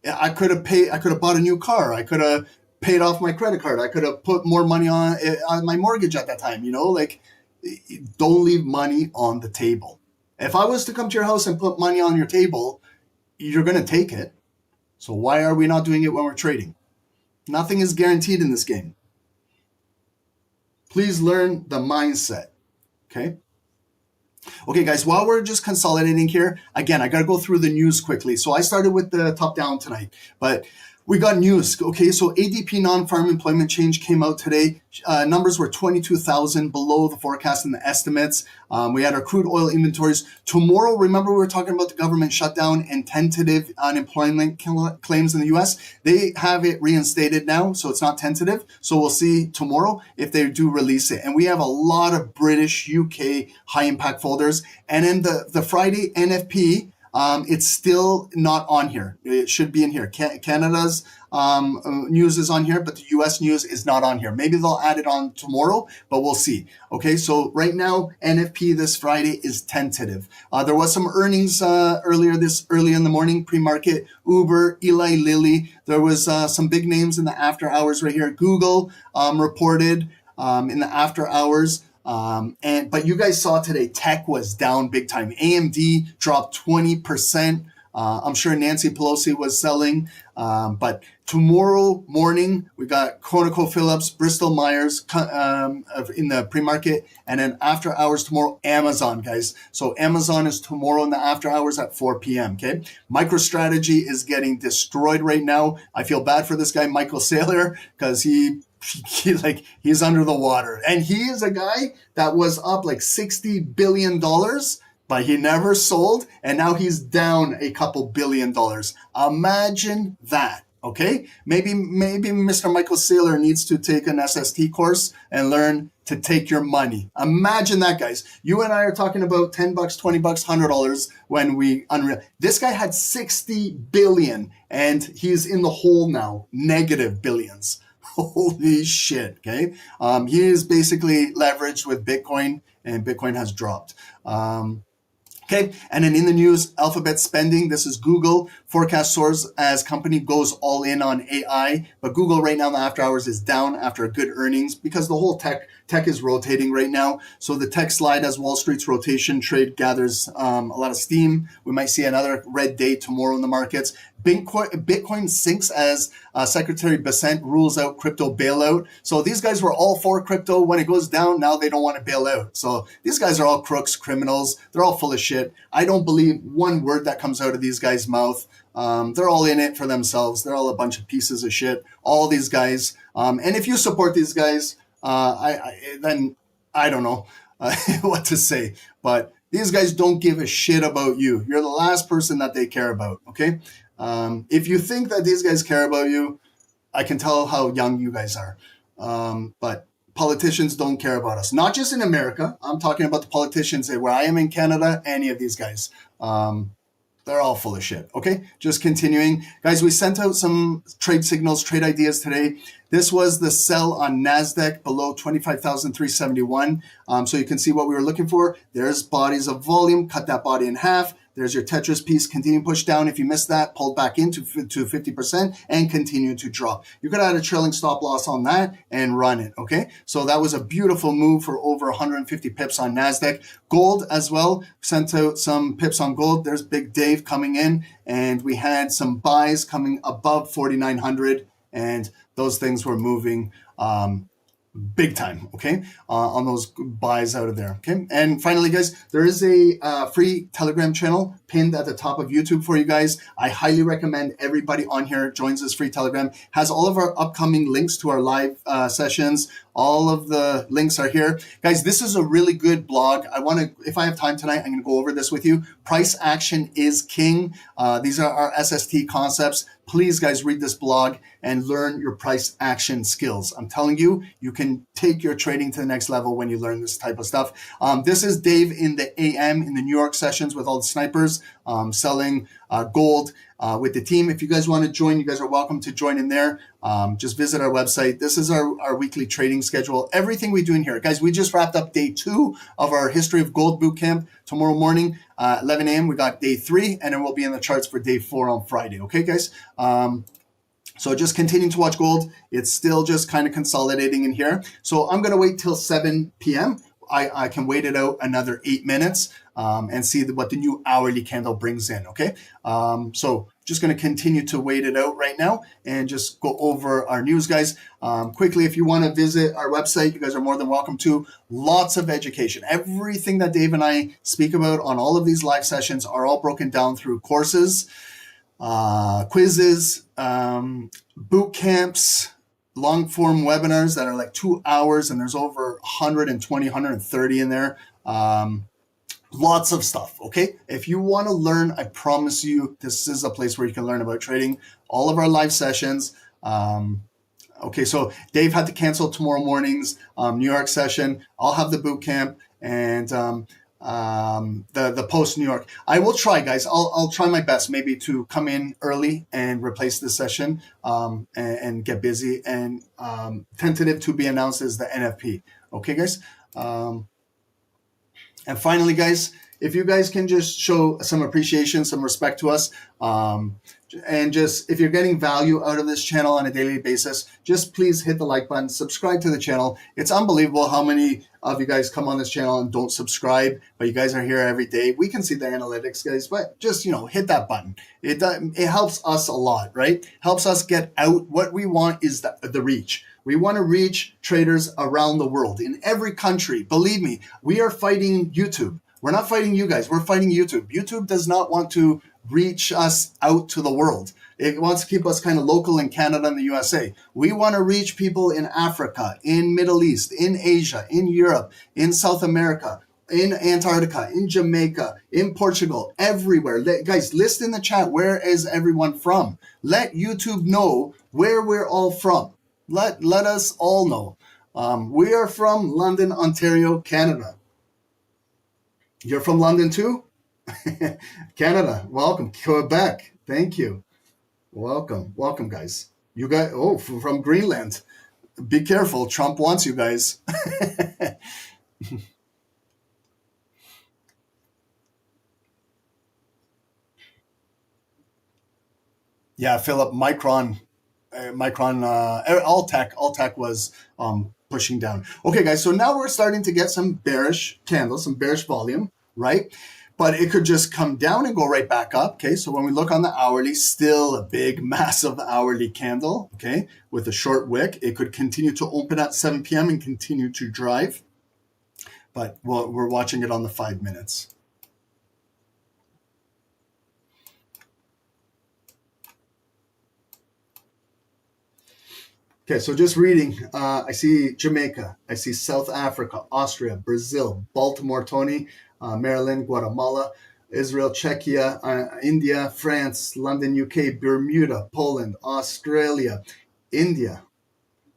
I could have bought a new car. I could have paid off my credit card. I could have put more money on my mortgage at that time. Don't leave money on the table. If I was to come to your house and put money on your table, you're going to take it. So why are we not doing it when we're trading? Nothing is guaranteed in this game. Please learn the mindset. Okay? Okay, guys, while we're just consolidating here, again, I got to go through the news quickly. So I started with the top down tonight, but we got news. Okay, so ADP non-farm employment change came out today. Numbers were 22,000 below the forecast and the estimates. We had our crude oil inventories. Tomorrow, remember we were talking about the government shutdown and tentative unemployment claims in the U.S.? They have it reinstated now, so it's not tentative. So we'll see tomorrow if they do release it. And we have a lot of British, UK high impact folders. And then the Friday NFP, it's still not on here. It should be in here. Canada's news is on here, but the US news is not on here. Maybe they'll add it on tomorrow, but we'll see. Okay, so right now, NFP this Friday is tentative. There was some earnings early in the morning, pre-market, Uber, Eli Lilly. There was some big names in the after hours right here. Google reported in the after hours. But you guys saw today, tech was down big time. AMD dropped 20%. I'm sure Nancy Pelosi was selling. But tomorrow morning, we got ConocoPhillips, Bristol Myers in the pre-market. And then after hours tomorrow, Amazon, guys. So Amazon is tomorrow in the after hours at 4 p.m., okay? MicroStrategy is getting destroyed right now. I feel bad for this guy, Michael Saylor, because he's under the water. And he is a guy that was up like $60 billion, but he never sold. And now he's down a couple $1 billion. Imagine that. Okay. Maybe Mr. Michael Saylor needs to take an SST course and learn to take your money. Imagine that, guys. You and I are talking about $10, $20, $100 when this guy had 60 billion and he's in the hole now, negative billions. Holy shit, okay? He is basically leveraged with Bitcoin, and Bitcoin has dropped. Okay, and then in the news, Alphabet spending. This is Google. Forecast soars as company goes all in on AI. But Google right now in the after hours is down after a good earnings because the whole tech is rotating right now. So the tech slide as Wall Street's rotation trade gathers a lot of steam. We might see another red day tomorrow in the markets. Bitcoin sinks as Secretary Bessent rules out crypto bailout. So these guys were all for crypto. When it goes down, now they don't want to bail out. So these guys are all crooks, criminals. They're all full of shit. I don't believe one word that comes out of these guys' mouth. They're all in it for themselves. They're all a bunch of pieces of shit. All these guys. And if you support these guys, then I don't know what to say. But these guys don't give a shit about you. You're the last person that they care about. Okay. If you think that these guys care about you, I can tell how young you guys are. But politicians don't care about us. Not just in America. I'm talking about the politicians where I am in Canada, any of these guys. They're all full of shit. Okay, just continuing. Guys, we sent out some trade signals, trade ideas today. This was the sell on NASDAQ below 25,371. So you can see what we were looking for. There's bodies of volume. Cut that body in half. There's your Tetris piece, continue push down. If you missed that, pull back into to 50% and continue to drop. You could add a trailing stop loss on that and run it, okay? So that was a beautiful move for over 150 pips on NASDAQ. Gold as well, sent out some pips on gold. There's Big Dave coming in, and we had some buys coming above 4,900, and those things were moving big time, okay, on those buys out of there, okay? And finally, guys, there is a free Telegram channel pinned at the top of YouTube for you guys. I highly recommend everybody on here joins this free Telegram. Has all of our upcoming links to our live sessions. All of the links are here. Guys, this is a really good blog. If I have time tonight, I'm gonna go over this with you. Price action is king. These are our SST concepts. Please, guys, read this blog and learn your price action skills. I'm telling you, you can take your trading to the next level when you learn this type of stuff. This is Dave in the AM in the New York sessions with all the snipers selling gold with the team. If you guys want to join, you guys are welcome to join in there. Just visit our website. This is our weekly trading schedule. Everything we do in here. Guys, we just wrapped up day 2 of our History of Gold bootcamp. Tomorrow morning, 11 a.m., we got day 3, and then we'll be in the charts for day 4 on Friday. Okay, guys? So just continuing to watch gold. It's still just kind of consolidating in here. So I'm going to wait till 7 p.m. I can wait it out another 8 minutes and see what the new hourly candle brings in, okay? So just going to continue to wait it out right now and just go over our news, guys. Quickly, if you want to visit our website, you guys are more than welcome to. Lots of education. Everything that Dave and I speak about on all of these live sessions are all broken down through courses, quizzes, boot camps, long form webinars that are like 2 hours, and there's over 120, 130 in there. Lots of stuff, okay? If you want to learn, I promise you, this is a place where you can learn about trading. All of our live sessions. Okay, so Dave had to cancel tomorrow morning's New York session. I'll have the boot camp and the post New York. I will try, guys. I'll try my best maybe to come in early and replace this session and get busy. And tentative to be announced is the NFP. Okay, guys. And finally, guys, if you guys can just show some appreciation, some respect to us, and just if you're getting value out of this channel on a daily basis, just please hit the like button, subscribe to the channel. It's unbelievable how many of you guys come on this channel and don't subscribe, but you guys are here every day. We can see the analytics, guys, but just, hit that button. It helps us a lot, right? Helps us get out. What we want is the reach. We want to reach traders around the world in every country. Believe me, we are fighting YouTube. We're not fighting you guys. We're fighting YouTube. YouTube does not want to reach us out to the world. It wants to keep us kind of local in Canada and the USA. We want to reach people in Africa, in Middle East, in Asia, in Europe, in South America, in Antarctica, in Jamaica, in Portugal, everywhere. Guys, list in the chat, where is everyone from? Let YouTube know where we're all from. Let us all know. We are from London, Ontario, Canada. You're from London too? Canada, welcome. Quebec, thank you. Welcome, guys. You guys, from Greenland. Be careful, Trump wants you guys. Yeah, Philip, Micron, all tech was pushing down. Okay, guys, so now we're starting to get some bearish candles, some bearish volume, right? But it could just come down and go right back up, okay? So when we look on the hourly, still a big, massive hourly candle, okay, with a short wick. It could continue to open at 7 p.m. and continue to drive, but we're watching it on the 5 minutes. Okay, so just reading, I see Jamaica, I see South Africa, Austria, Brazil, Baltimore, Tony, Maryland, Guatemala, Israel, Czechia, India, France, London, UK, Bermuda, Poland, Australia, India.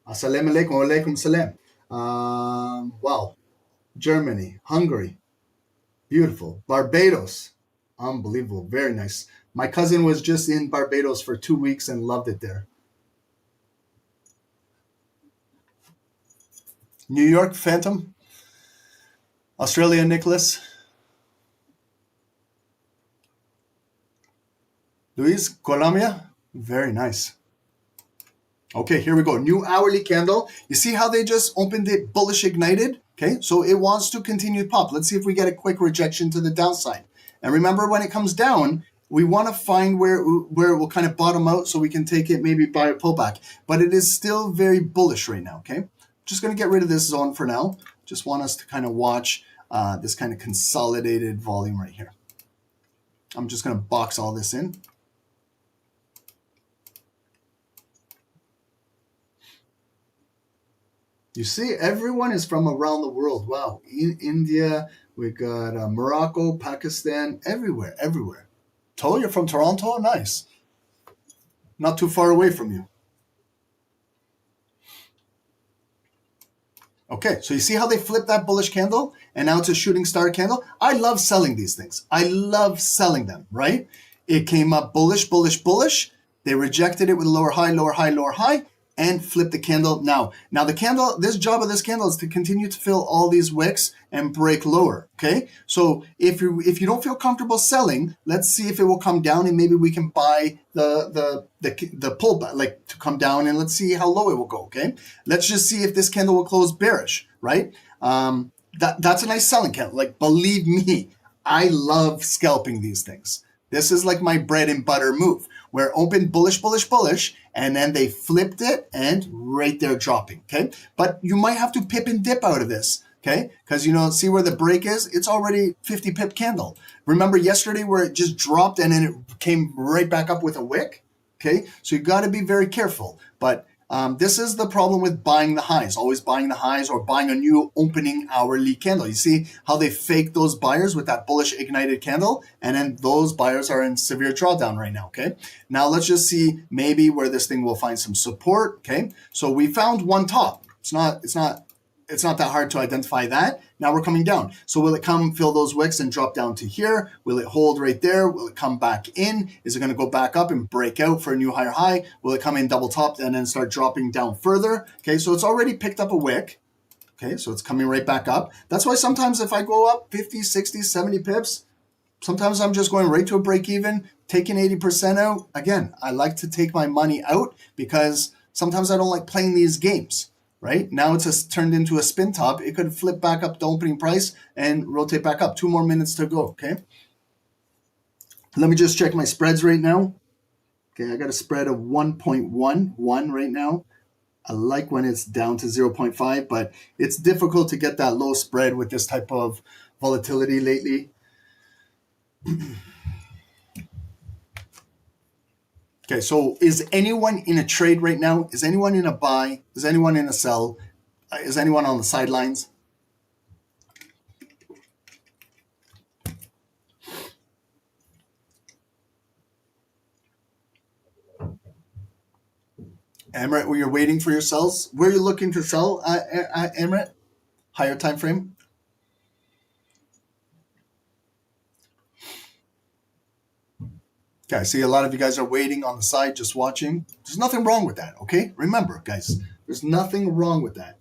Assalamu alaikum, wa alaikum salam. Wow. Germany, Hungary, beautiful. Barbados, unbelievable, very nice. My cousin was just in Barbados for 2 weeks and loved it there. New York, Phantom. Australia, Nicholas. Luis, Colombia. Very nice. Okay, here we go. New hourly candle. You see how they just opened it bullish ignited? Okay, so it wants to continue to pop. Let's see if we get a quick rejection to the downside. And remember, when it comes down, we want to find where it will kind of bottom out so we can take it maybe by a pullback. But it is still very bullish right now, okay? just going to get rid of this zone for now. Just want us to kind of watch this kind of consolidated volume right here. I'm just going to box all this in. You see, everyone is from around the world. Wow. In India, we got Morocco, Pakistan, everywhere, everywhere. Told you're from Toronto? Nice. Not too far away from you. Okay, so you see how they flipped that bullish candle and now it's a shooting star candle? I love selling these things. I love selling them, right? It came up bullish, bullish, bullish. They rejected it with lower high, lower high, lower high, and flip the candle now. Now the candle, this job of this candle is to continue to fill all these wicks and break lower, okay? So if you don't feel comfortable selling, let's see if it will come down and maybe we can buy the pullback, like to come down, and let's see how low it will go, okay? Let's just see if this candle will close bearish, right? That's a nice selling candle. Like, believe me, I love scalping these things. This is like my bread and butter move, where open bullish, bullish, bullish, and then they flipped it and right there dropping, okay? But you might have to pip and dip out of this, okay? Because, you know, see where the break is? It's already 50 pip candle. Remember yesterday where it just dropped and then it came right back up with a wick, okay? So you got to be very careful. But this is the problem with buying the highs, always buying the highs or buying a new opening hourly candle. You see how they fake those buyers with that bullish ignited candle, and then those buyers are in severe drawdown right now, okay? Now let's just see maybe where this thing will find some support, okay? So we found one top. It's not that hard to identify that. Now we're coming down. So will it come fill those wicks and drop down to here? Will it hold right there? Will it come back in? Is it going to go back up and break out for a new higher high? Will it come in double top and then start dropping down further? Okay, so it's already picked up a wick. Okay, so it's coming right back up. That's why sometimes if I go up 50, 60, 70 pips, sometimes I'm just going right to a break even, taking 80% out. Again, I like to take my money out because sometimes I don't like playing these games. Right now it's turned into a spin top. It could flip back up the opening price and rotate back up. 2 more minutes to go, okay? Let me just check my spreads right now. Okay, I got a spread of 1.11 right now. I like when it's down to 0.5, but it's difficult to get that low spread with this type of volatility lately. Okay, so is anyone in a trade right now? Is anyone in a buy? Is anyone in a sell? Is anyone on the sidelines? Emirates, where you're waiting for your sells? Where are you looking to sell, Emirates? Higher time frame? Okay, I see a lot of you guys are waiting on the side, just watching. There's nothing wrong with that, okay? Remember, guys, there's nothing wrong with that.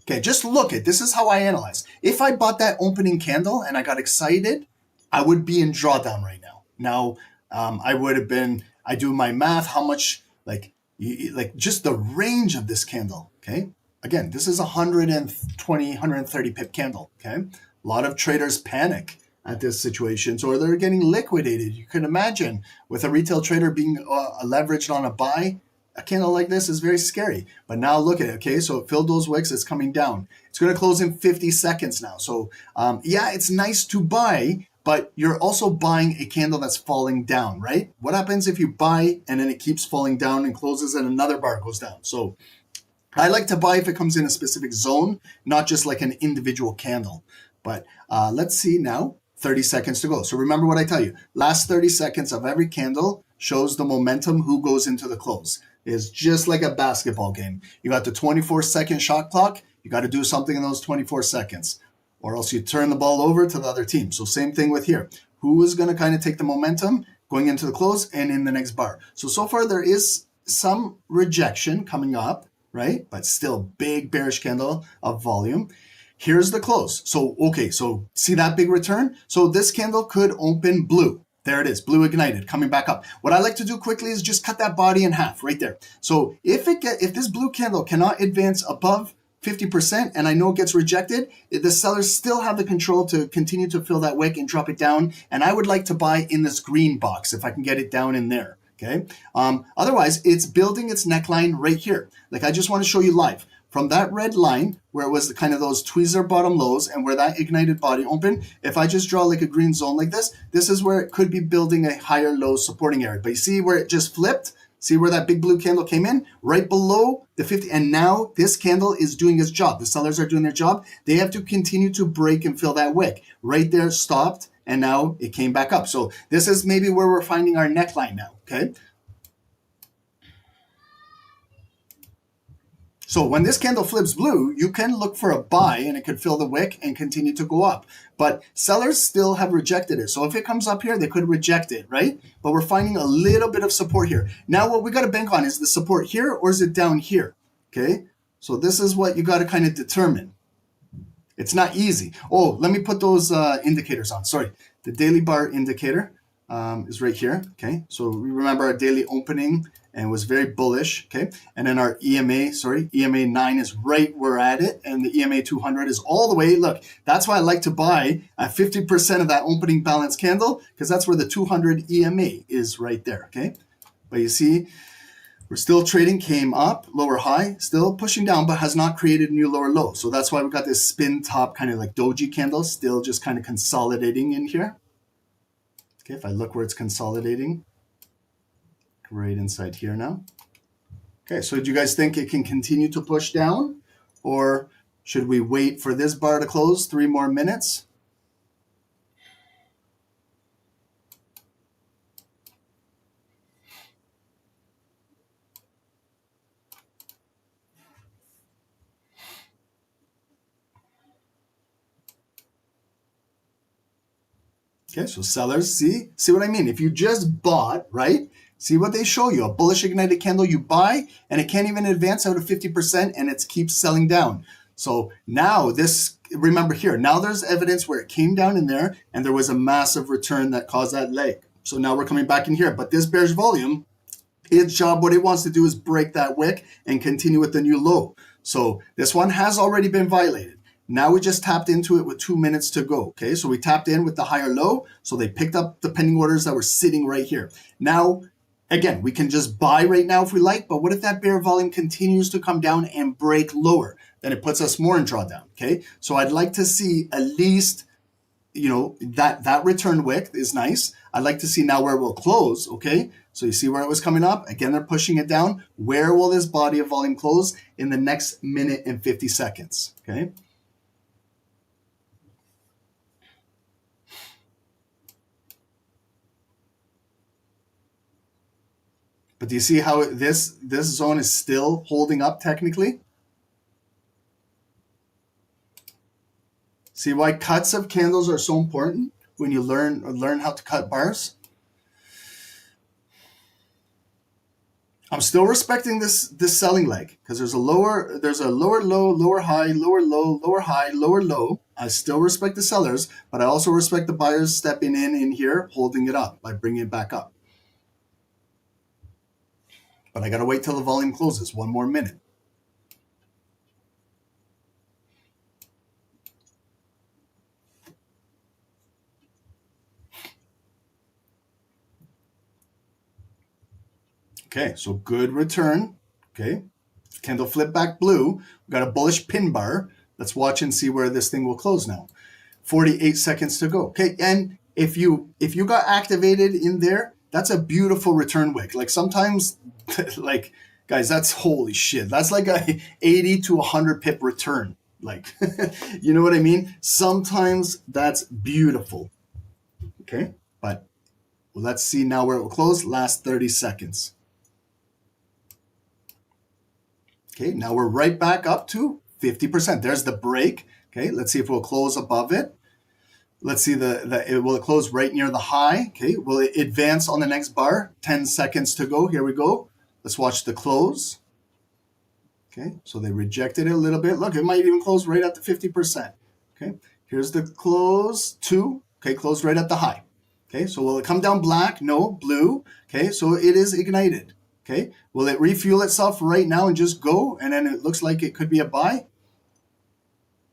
Okay, just look at, this is how I analyze. If I bought that opening candle and I got excited, I would be in drawdown right now. Now, I would have been, I do my math, how much, like just the range of this candle, okay? Again, this is 120, 130 pip candle, okay? A lot of traders panic at this situation, or they're getting liquidated. You can imagine with a retail trader being leveraged on a buy, a candle like this is very scary. But now look at it, okay? So it filled those wicks, it's coming down. It's gonna close in 50 seconds now. So yeah, it's nice to buy, but you're also buying a candle that's falling down, right? What happens if you buy and then it keeps falling down and closes and another bar goes down? So I like to buy if it comes in a specific zone, not just like an individual candle. But let's see now. 30 seconds to go. So remember what I tell you. Last 30 seconds of every candle shows the momentum, who goes into the close. It's just like a basketball game. You got the 24-second shot clock. You got to do something in those 24 seconds, or else you turn the ball over to the other team. So same thing with here. Who is going to kind of take the momentum going into the close and in the next bar? So far there is some rejection coming up, right? But still big bearish candle of volume. Here's the close. So, okay, so see that big return? So this candle could open blue. There it is, blue ignited, coming back up. What I like to do quickly is just cut that body in half right there. So if this blue candle cannot advance above 50%, and I know it gets rejected, the sellers still have the control to continue to fill that wick and drop it down. And I would like to buy in this green box if I can get it down in there. Okay. Otherwise, it's building its neckline right here. Like I just want to show you live. From that red line where it was kind of those tweezer bottom lows and where that ignited body opened, if I just draw like a green zone like this is where it could be building a higher low supporting area. But you see where it just flipped? See where that big blue candle came in? Right below the 50. And now this candle is doing its job. The sellers are doing their job. They have to continue to break and fill that wick. Right there, stopped, and now it came back up. So this is maybe where we're finding our neckline now, okay? So when this candle flips blue, you can look for a buy and it could fill the wick and continue to go up. But sellers still have rejected it. So if it comes up here, they could reject it, right? But we're finding a little bit of support here. Now what we got to bank on is the support here or is it down here? Okay, so this is what you got to kind of determine. It's not easy. Oh, let me put those indicators on. Sorry, the daily bar indicator is right here. Okay, so we remember our daily opening and was very bullish, okay? And then our EMA 9 is right where we're at it, and the EMA 200 is all the way, look, that's why I like to buy at 50% of that opening balance candle, because that's where the 200 EMA is right there, okay? But you see, we're still trading, came up, lower high, still pushing down, but has not created a new lower low. So that's why we got this spin top kind of like doji candle, still just kind of consolidating in here. Okay, if I look where it's consolidating, right inside here now. Okay, so do you guys think it can continue to push down? Or should we wait for this bar to close 3 more minutes? Okay, so sellers, see what I mean? If you just bought, right? See what they show you, a bullish ignited candle you buy and it can't even advance out of 50% and it keeps selling down. So now this, remember here, now there's evidence where it came down in there and there was a massive return that caused that leg. So now we're coming back in here, but this bearish volume, its job, what it wants to do is break that wick and continue with the new low. So this one has already been violated. Now we just tapped into it with 2 minutes to go. Okay, so we tapped in with the higher low. So they picked up the pending orders that were sitting right here. Now, again, we can just buy right now if we like, but what if that bear volume continues to come down and break lower? Then it puts us more in drawdown. Okay, so I'd like to see at least, you know, that return wick is nice. I'd like to see now where it will close. Okay, so you see where it was coming up. Again, they're pushing it down. Where will this body of volume close in the next minute and 50 seconds? Okay. But do you see how this zone is still holding up technically? See why cuts of candles are so important when you learn how to cut bars? I'm still respecting this selling leg because there's a lower low, lower high, lower low, lower high, lower low. I still respect the sellers, but I also respect the buyers stepping in here, holding it up by bringing it back up. But I got to wait till the volume closes. 1 more minute. Okay, so good return. Okay, candle flip back blue. We got a bullish pin bar. Let's watch and see where this thing will close now. 48 seconds to go. Okay, and if you got activated in there, that's a beautiful return wick. Like sometimes, like guys, that's holy shit. That's like a 80 to 100 pip return. Like, you know what I mean? Sometimes that's beautiful. Okay, but let's see now where it will close. Last 30 seconds. Okay, now we're right back up to 50%. There's the break. Okay, let's see if we'll close above it. Let's see will it close right near the high? Okay, will it advance on the next bar? 10 seconds to go. Here we go. Let's watch the close. Okay, so they rejected it a little bit. Look, it might even close right at the 50%. Okay, here's the close, 2. Okay, close right at the high. Okay, so will it come down black? No, blue. Okay, so it is ignited. Okay, will it refuel itself right now and just go? And then it looks like it could be a buy.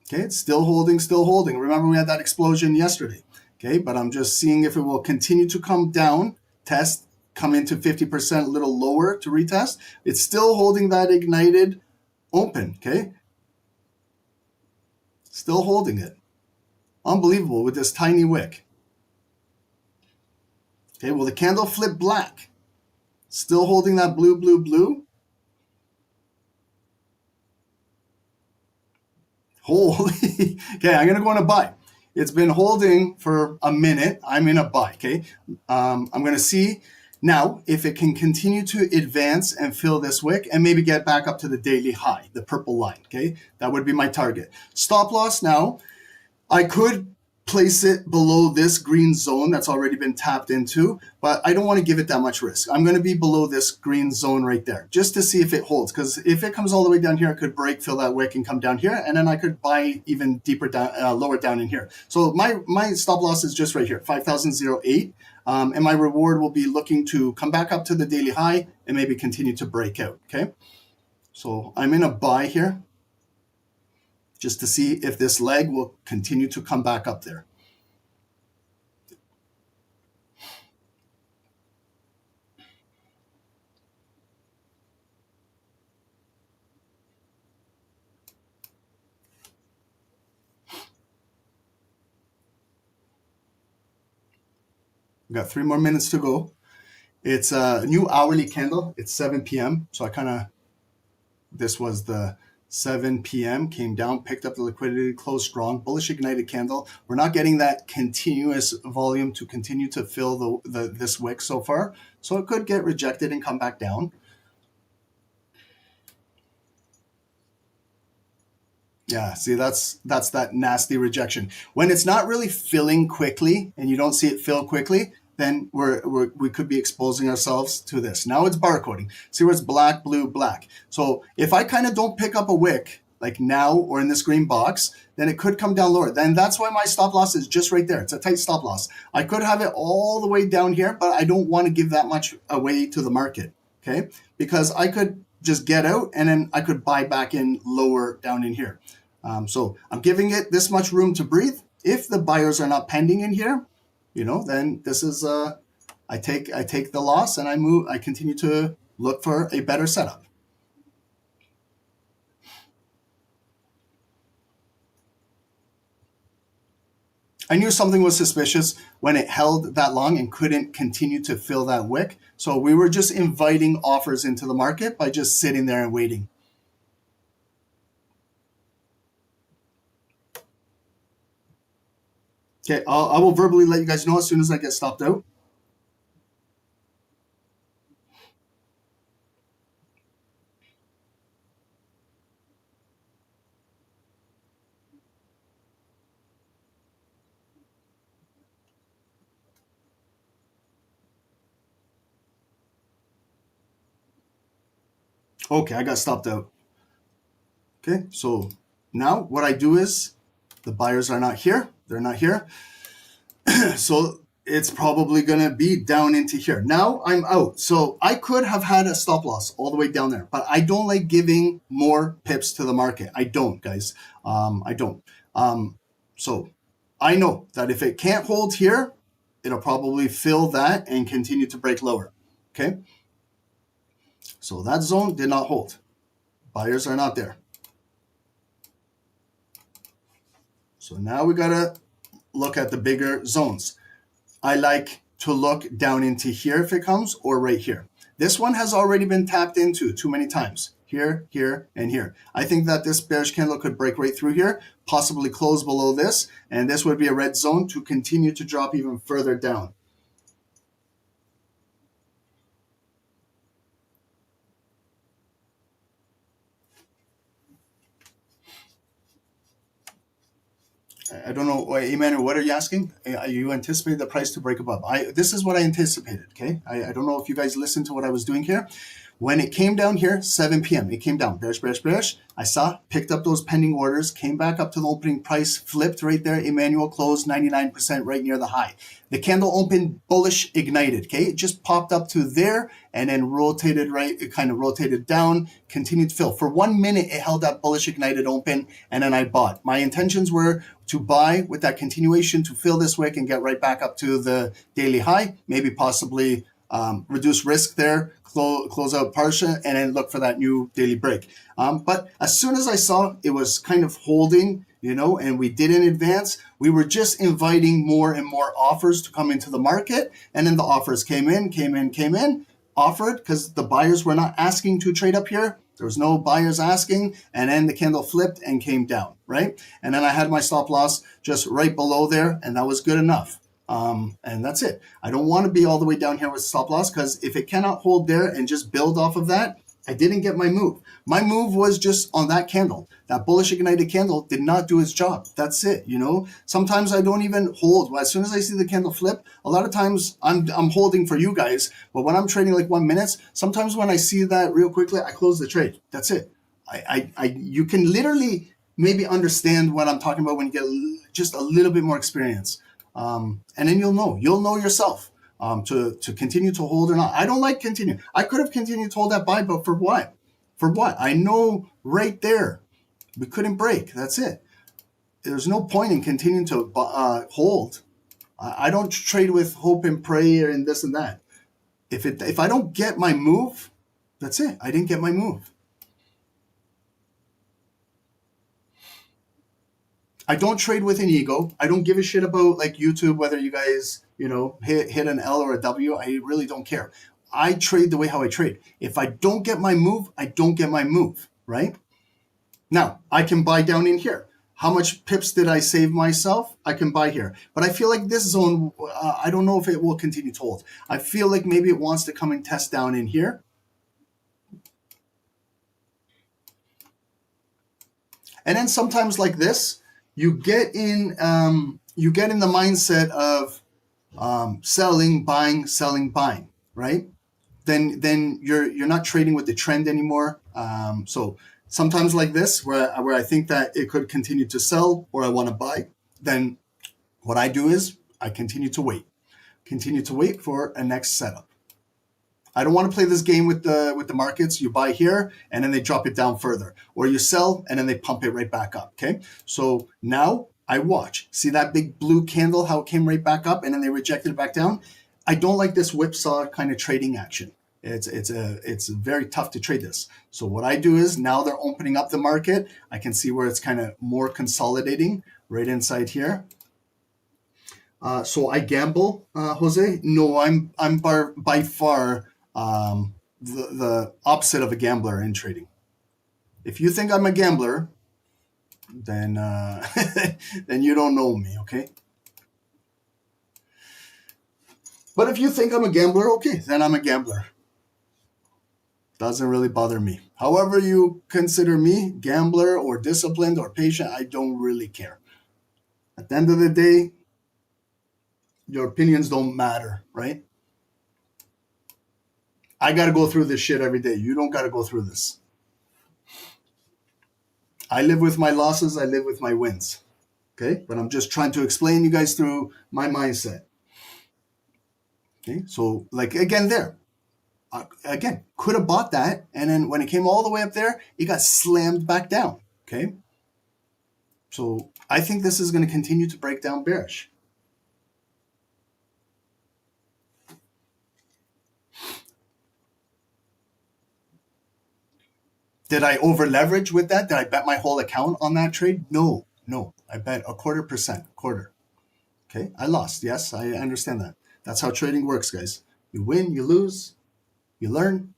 Okay, it's still holding, still holding. Remember we had that explosion yesterday. Okay, but I'm just seeing if it will continue to come down, test come into 50% a little lower to retest. It's still holding that ignited open, okay? Still holding it. Unbelievable with this tiny wick. Okay, well, the candle flipped black. Still holding that blue, blue, blue. Holy, okay, I'm going to go in a buy. It's been holding for a minute. I'm in a buy, okay? I'm going to see now if it can continue to advance and fill this wick and maybe get back up to the daily high, the purple line, okay? That would be my target. Stop loss now, I could place it below this green zone that's already been tapped into, but I don't want to give it that much risk. I'm going to be below this green zone right there just to see if it holds, because if it comes all the way down here, I could break, fill that wick and come down here, and then I could buy even deeper down, lower down in here. So my stop loss is just right here, 5,008, and my reward will be looking to come back up to the daily high and maybe continue to break out, okay? So I'm in a buy here, just to see if this leg will continue to come back up there. We've got 3 more minutes to go. It's a new hourly candle. It's 7 p.m. So this was the 7 p.m., came down, picked up the liquidity, closed strong, bullish ignited candle. We're not getting that continuous volume to continue to fill this wick so far. So it could get rejected and come back down. Yeah, see, that's that nasty rejection. When it's not really filling quickly and you don't see it fill quickly, then we could be exposing ourselves to this. Now it's barcoding. See where it's black, blue, black. So if I kind of don't pick up a wick, like now or in this green box, then it could come down lower. Then that's why my stop loss is just right there. It's a tight stop loss. I could have it all the way down here, but I don't want to give that much away to the market, okay? Because I could just get out and then I could buy back in lower down in here. So I'm giving it this much room to breathe. If the buyers are not pending in here, then this is I take the loss and I continue to look for a better setup. I knew something was suspicious when it held that long and couldn't continue to fill that wick. So we were just inviting offers into the market by just sitting there and waiting. Okay, I will verbally let you guys know as soon as I get stopped out. Okay, I got stopped out. Okay, so now what I do is the buyers are not here. They're not here. So it's probably going to be down into here. Now I'm out. So I could have had a stop loss all the way down there, but I don't like giving more pips to the market. I don't, guys. I don't. So I know that if it can't hold here, it'll probably fill that and continue to break lower. Okay. So that zone did not hold. Buyers are not there. So now we got to look at the bigger zones. I like to look down into here if it comes, or right here. This one has already been tapped into too many times. Here, here, and here. I think that this bearish candle could break right through here, possibly close below this, and this would be a red zone to continue to drop even further down. I don't know, Emmanuel, what are you asking? You anticipate the price to break above. This is what I anticipated, okay? I don't know if you guys listened to what I was doing here. When it came down here, 7 p.m., it came down, bearish, bearish, bearish. I saw, picked up those pending orders, came back up to the opening price, flipped right there. Emmanuel closed 99% right near the high. The candle opened bullish, ignited, okay? It just popped up to there and then rotated right, it kind of rotated down, continued to fill. For 1 minute, it held that bullish, ignited open, and then I bought. My intentions were to buy with that continuation to fill this wick and get right back up to the daily high, maybe possibly reduce risk there, close out partial, and then look for that new daily break. But as soon as I saw it was kind of holding, you know, and we didn't advance, we were just inviting more and more offers to come into the market. And then the offers came in, offered, because the buyers were not asking to trade up here. There was no buyers asking, and then the candle flipped and came down, right? And then I had my stop loss just right below there, and that was good enough. And that's it. I don't want to be all the way down here with stop loss, because if it cannot hold there and just build off of that, I didn't get my move. My move was just on that candle. That bullish ignited candle did not do its job. That's it, you know. Sometimes I don't even hold. As soon as I see the candle flip, a lot of times I'm holding for you guys. But when I'm trading like 1 minute, sometimes when I see that real quickly, I close the trade. That's it. You can literally maybe understand what I'm talking about when you get just a little bit more experience. And then you'll know yourself. To continue to hold or not. I don't like continue. I could have continued to hold that buy, but for what? For what? I know right there we couldn't break. That's it. There's no point in continuing to hold. I don't trade with hope and prayer and this and that. If I don't get my move, that's it. I didn't get my move. I don't trade with an ego. I don't give a shit about like YouTube, whether you guys, you know, hit an L or a W. I really don't care. I trade the way how I trade. If I don't get my move, I don't get my move, right? Now, I can buy down in here. How much pips did I save myself? I can buy here. But I feel like this zone, I don't know if it will continue to hold. I feel like maybe it wants to come and test down in here. And then sometimes like this, you get in the mindset of selling, buying, right? Then you're not trading with the trend anymore. So sometimes like this, where I think that it could continue to sell or I want to buy, then what I do is I continue to wait for a next setup. I don't want to play this game with the markets. You buy here and then they drop it down further, or you sell and then they pump it right back up. Okay, so now I watch. See that big blue candle, how it came right back up and then they rejected it back down. I don't like this whipsaw kind of trading action. It's very tough to trade this. So what I do is now they're opening up the market. I can see where it's kind of more consolidating right inside here. So I gamble, Jose. No, I'm by far the opposite of a gambler in trading. If you think I'm a gambler, then then you don't know me, okay? But if you think I'm a gambler, okay, then I'm a gambler. Doesn't really bother me. However you consider me, gambler or disciplined or patient, I don't really care. At the end of the day, your opinions don't matter, right? I got to go through this shit every day. You don't got to go through this. I live with my losses. I live with my wins. Okay? But I'm just trying to explain you guys through my mindset. Okay? So, like, again, there. Again, could have bought that. And then when it came all the way up there, it got slammed back down. Okay? So, I think this is going to continue to break down bearish. Did I over leverage with that? Did I bet my whole account on that trade? No. I bet a quarter. Okay, I lost. Yes, I understand that. That's how trading works, guys. You win, you lose, you learn.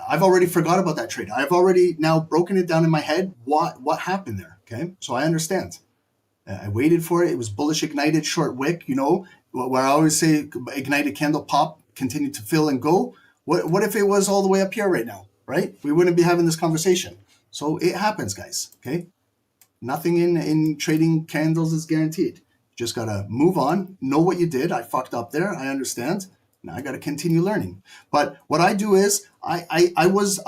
I've already forgot about that trade. I've already now broken it down in my head. What happened there? Okay, so I understand. I waited for it. It was bullish ignited short wick, you know, where I always say ignited candle pop, continue to fill and go. What if it was all the way up here right now? Right? We wouldn't be having this conversation. So it happens, guys. Okay? Nothing in trading candles is guaranteed. You just got to move on. Know what you did. I fucked up there. I understand. Now I got to continue learning. But what I do is I was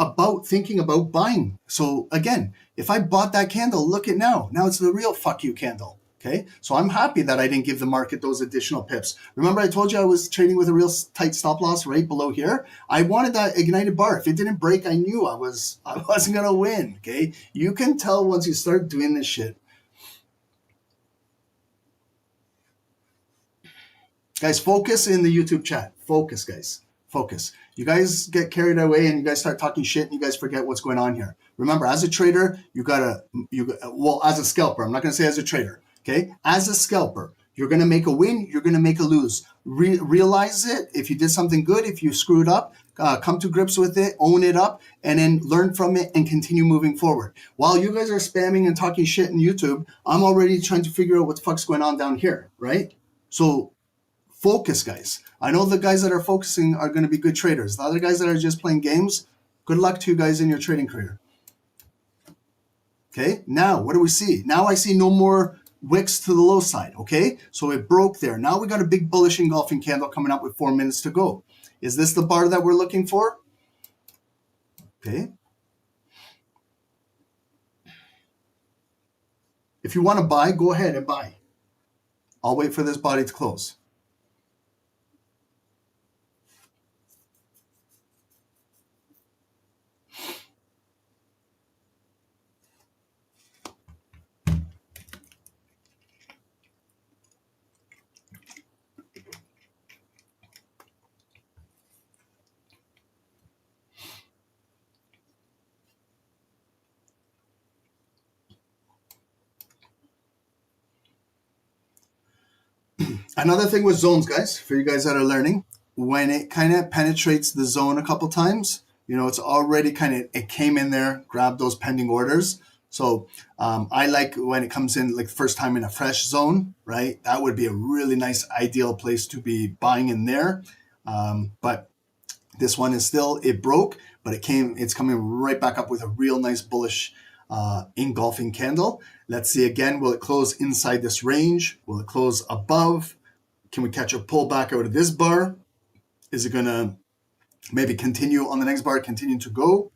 thinking about buying. So again, if I bought that candle, look at now. Now it's the real fuck you candle. Okay? So I'm happy that I didn't give the market those additional pips. Remember I told you I was trading with a real tight stop loss right below here? I wanted that ignited bar. If it didn't break, I knew I wasn't going to win. Okay? You can tell once you start doing this shit. Guys, focus in the YouTube chat. Focus, guys. Focus. You guys get carried away and you guys start talking shit and you guys forget what's going on here. Remember, as a trader, as a scalper, I'm not going to say as a trader, okay? As a scalper, you're going to make a win, you're going to make a lose. Realize it. If you did something good, if you screwed up, come to grips with it, own it up, and then learn from it and continue moving forward. While you guys are spamming and talking shit in YouTube, I'm already trying to figure out what the fuck's going on down here, right? So focus, guys. I know the guys that are focusing are going to be good traders. The other guys that are just playing games, good luck to you guys in your trading career. Okay, now what do we see? Now I see no more wicks to the low side, okay? So it broke there. Now we got a big bullish engulfing candle coming up with 4 minutes to go. Is this the bar that we're looking for? Okay. If you want to buy, go ahead and buy. I'll wait for this body to close. Another thing with zones, guys, for you guys that are learning, when it kind of penetrates the zone a couple times, you know, it's already it came in there, grabbed those pending orders. So I like when it comes in like first time in a fresh zone, right? That would be a really nice ideal place to be buying in there. But this one is still, it broke, but it's coming right back up with a real nice bullish engulfing candle. Let's see again, will it close inside this range? Will it close above? Can we catch a pullback out of this bar? Is it going to maybe continue on the next bar, continue to go?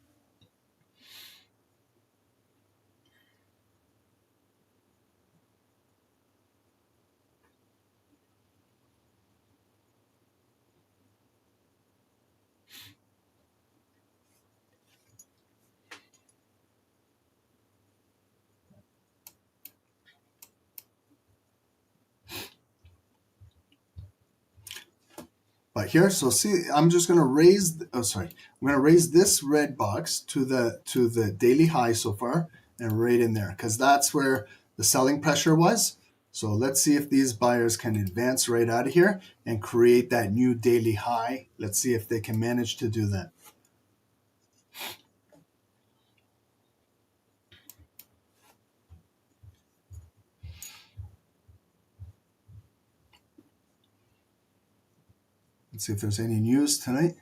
But here, so see, I'm just going to raise, I'm going to raise this red box to the daily high so far and right in there because that's where the selling pressure was. So let's see if these buyers can advance right out of here and create that new daily high. Let's see if they can manage to do that. Let's see if there's any news tonight.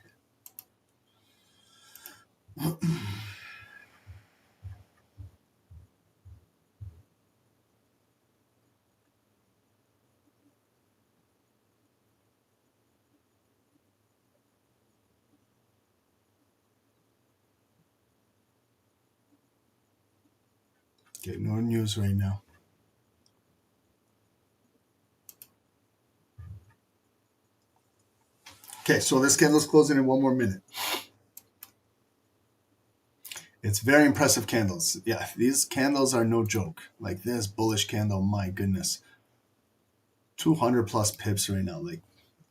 Okay, no news right now. Okay, so this candle's closing in 1 more minute. It's very impressive candles. Yeah, these candles are no joke. Like this bullish candle, my goodness. 200 plus pips right now. Like,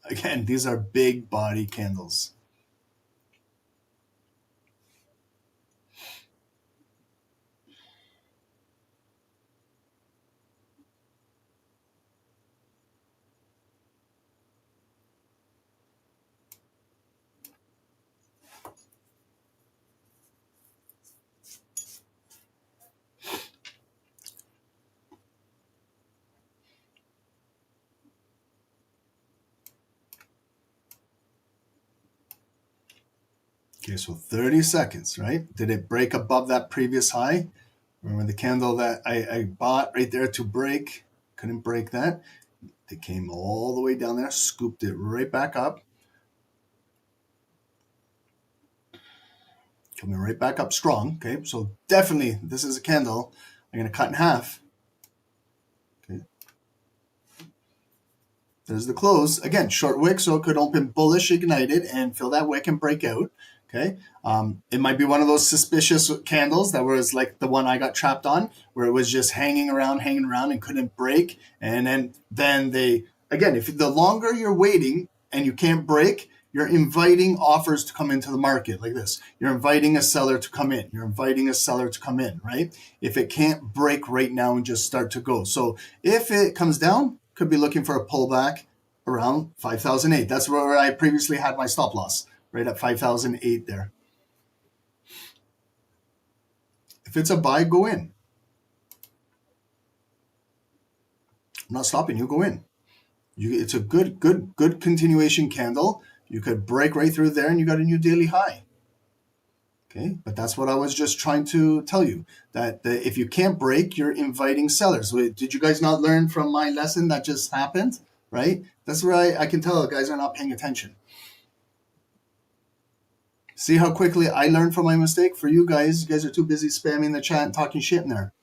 again, these are big body candles. Okay, so 30 seconds, right? Did it break above that previous high? Remember the candle that I bought right there to break? Couldn't break that. They came all the way down there, scooped it right back up. Coming right back up strong, okay? So definitely, this is a candle I'm going to cut in half. Okay. There's the close. Again, short wick, so it could open bullish ignited and fill that wick and break out. Okay, it might be one of those suspicious candles that was like the one I got trapped on, where it was just hanging around and couldn't break. And then they, again, if the longer you're waiting, and you can't break, you're inviting offers to come into the market like this. You're inviting a seller to come in. You're inviting a seller to come in, right? If it can't break right now and just start to go. So if it comes down, could be looking for a pullback around 5,008. That's where I previously had my stop loss, right at 5,008 there. If it's a buy, go in. I'm not stopping you, go in. It's a good continuation candle. You could break right through there and you got a new daily high. Okay, but that's what I was just trying to tell you, that if you can't break, you're inviting sellers. Did you guys not learn from my lesson that just happened, right? That's where I can tell guys are not paying attention. See how quickly I learned from my mistake? For you guys are too busy spamming the chat and talking shit in there.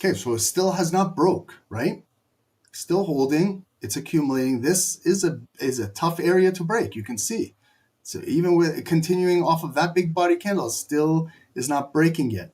Okay, so it still has not broke, right? Still holding, it's accumulating. This is a tough area to break, you can see. So even with continuing off of that big body candle, still is not breaking yet.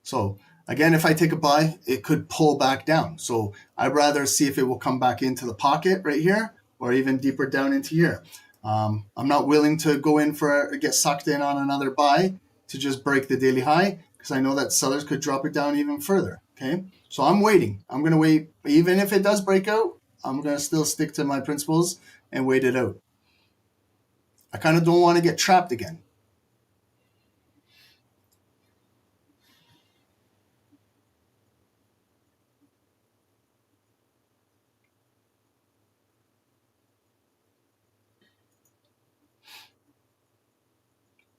So again, if I take a buy, it could pull back down. So I'd rather see if it will come back into the pocket right here or even deeper down into here. I'm not willing to go in get sucked in on another buy to just break the daily high, because I know that sellers could drop it down even further. Okay, so I'm waiting. I'm going to wait. Even if it does break out, I'm going to still stick to my principles and wait it out. I kind of don't want to get trapped again.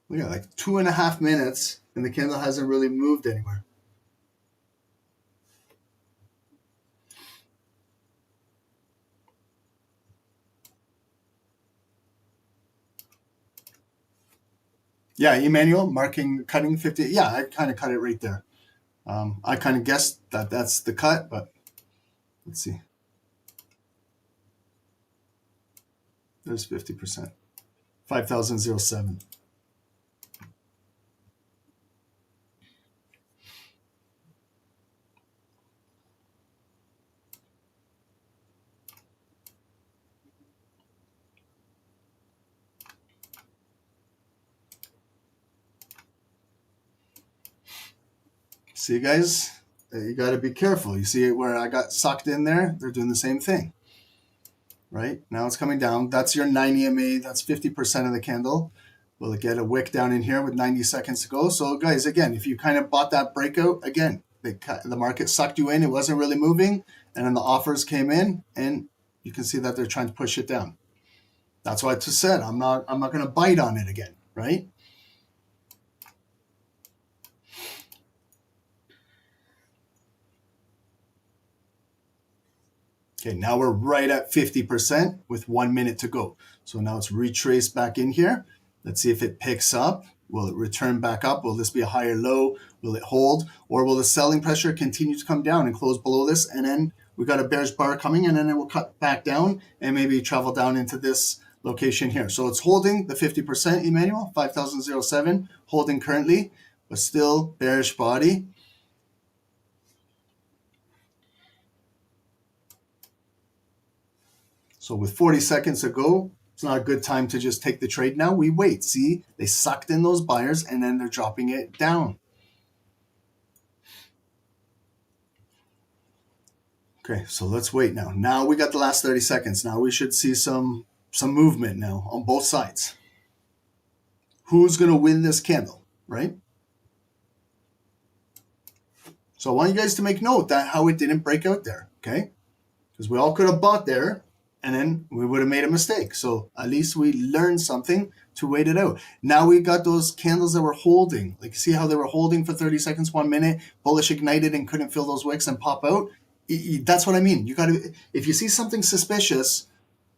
Look at like 2.5 minutes and the candle hasn't really moved anywhere. Yeah, Emmanuel, cutting 50. Yeah, I kind of cut it right there. I kind of guessed that that's the cut, but let's see. There's 50%. 5,007. See, guys, you got to be careful. You see where I got sucked in there? They're doing the same thing, right? Now it's coming down. That's your 9 EMA. That's 50% of the candle. Will it get a wick down in here with 90 seconds to go? So, guys, again, if you kind of bought that breakout, again, the market sucked you in. It wasn't really moving. And then the offers came in, and you can see that they're trying to push it down. That's why I just said I'm not going to bite on it again, right? Okay, now we're right at 50% with 1 minute to go. So now it's retraced back in here. Let's see if it picks up. Will it return back up? Will this be a higher low? Will it hold? Or will the selling pressure continue to come down and close below this? And then we got a bearish bar coming, and then it will cut back down and maybe travel down into this location here. So it's holding the 50%, Emmanuel, 5,007, holding currently, but still bearish body. So with 40 seconds to go, it's not a good time to just take the trade now. We wait. See, they sucked in those buyers and then they're dropping it down. Okay, so let's wait now. Now we got the last 30 seconds. Now we should see some movement now on both sides. Who's going to win this candle, right? So I want you guys to make note that how it didn't break out there, okay? Because we all could have bought there, and then we would have made a mistake. So at least we learned something to wait it out. Now we got those candles that were holding. Like, see how they were holding for 30 seconds, 1 minute, bullish ignited and couldn't fill those wicks and pop out. That's what I mean. You got to, if you see something suspicious,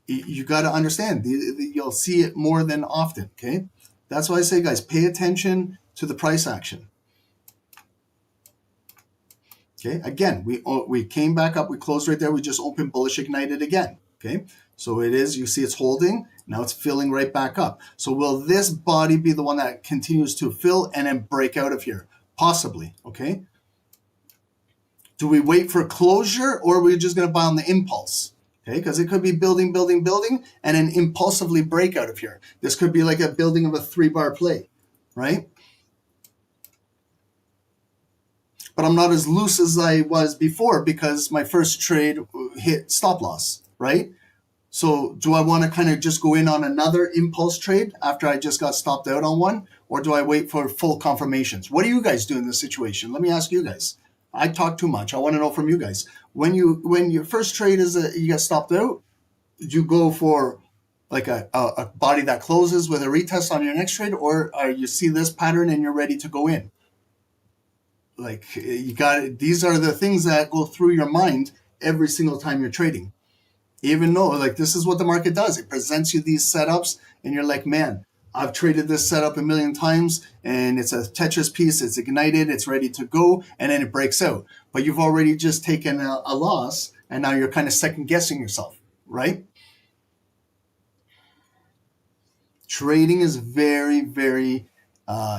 you got to understand. You'll see it more than often, okay? That's why I say, guys, pay attention to the price action. Okay, again, we came back up, we closed right there, we just opened bullish ignited again. Okay, so it is, you see it's holding, now it's filling right back up. So will this body be the one that continues to fill and then break out of here? Possibly, okay? Do we wait for closure, or are we just going to buy on the impulse? Okay, because it could be building, building, building, and then impulsively break out of here. This could be like a building of a 3-bar play, right? But I'm not as loose as I was before because my first trade hit stop loss, right? So do I want to kind of just go in on another impulse trade after I just got stopped out on one? Or do I wait for full confirmations? What do you guys do in this situation? Let me ask you guys. I talk too much. I want to know from you guys. When your first trade is you get stopped out, do you go for like a body that closes with a retest on your next trade, or you see this pattern and you're ready to go in? Like these are the things that go through your mind every single time you're trading. Even though like this is what the market does. It presents you these setups and you're like, man, I've traded this setup a million times and it's a Tetris piece, it's ignited, it's ready to go, and then it breaks out. But you've already just taken a loss and now you're kind of second guessing yourself, right? Trading is very, very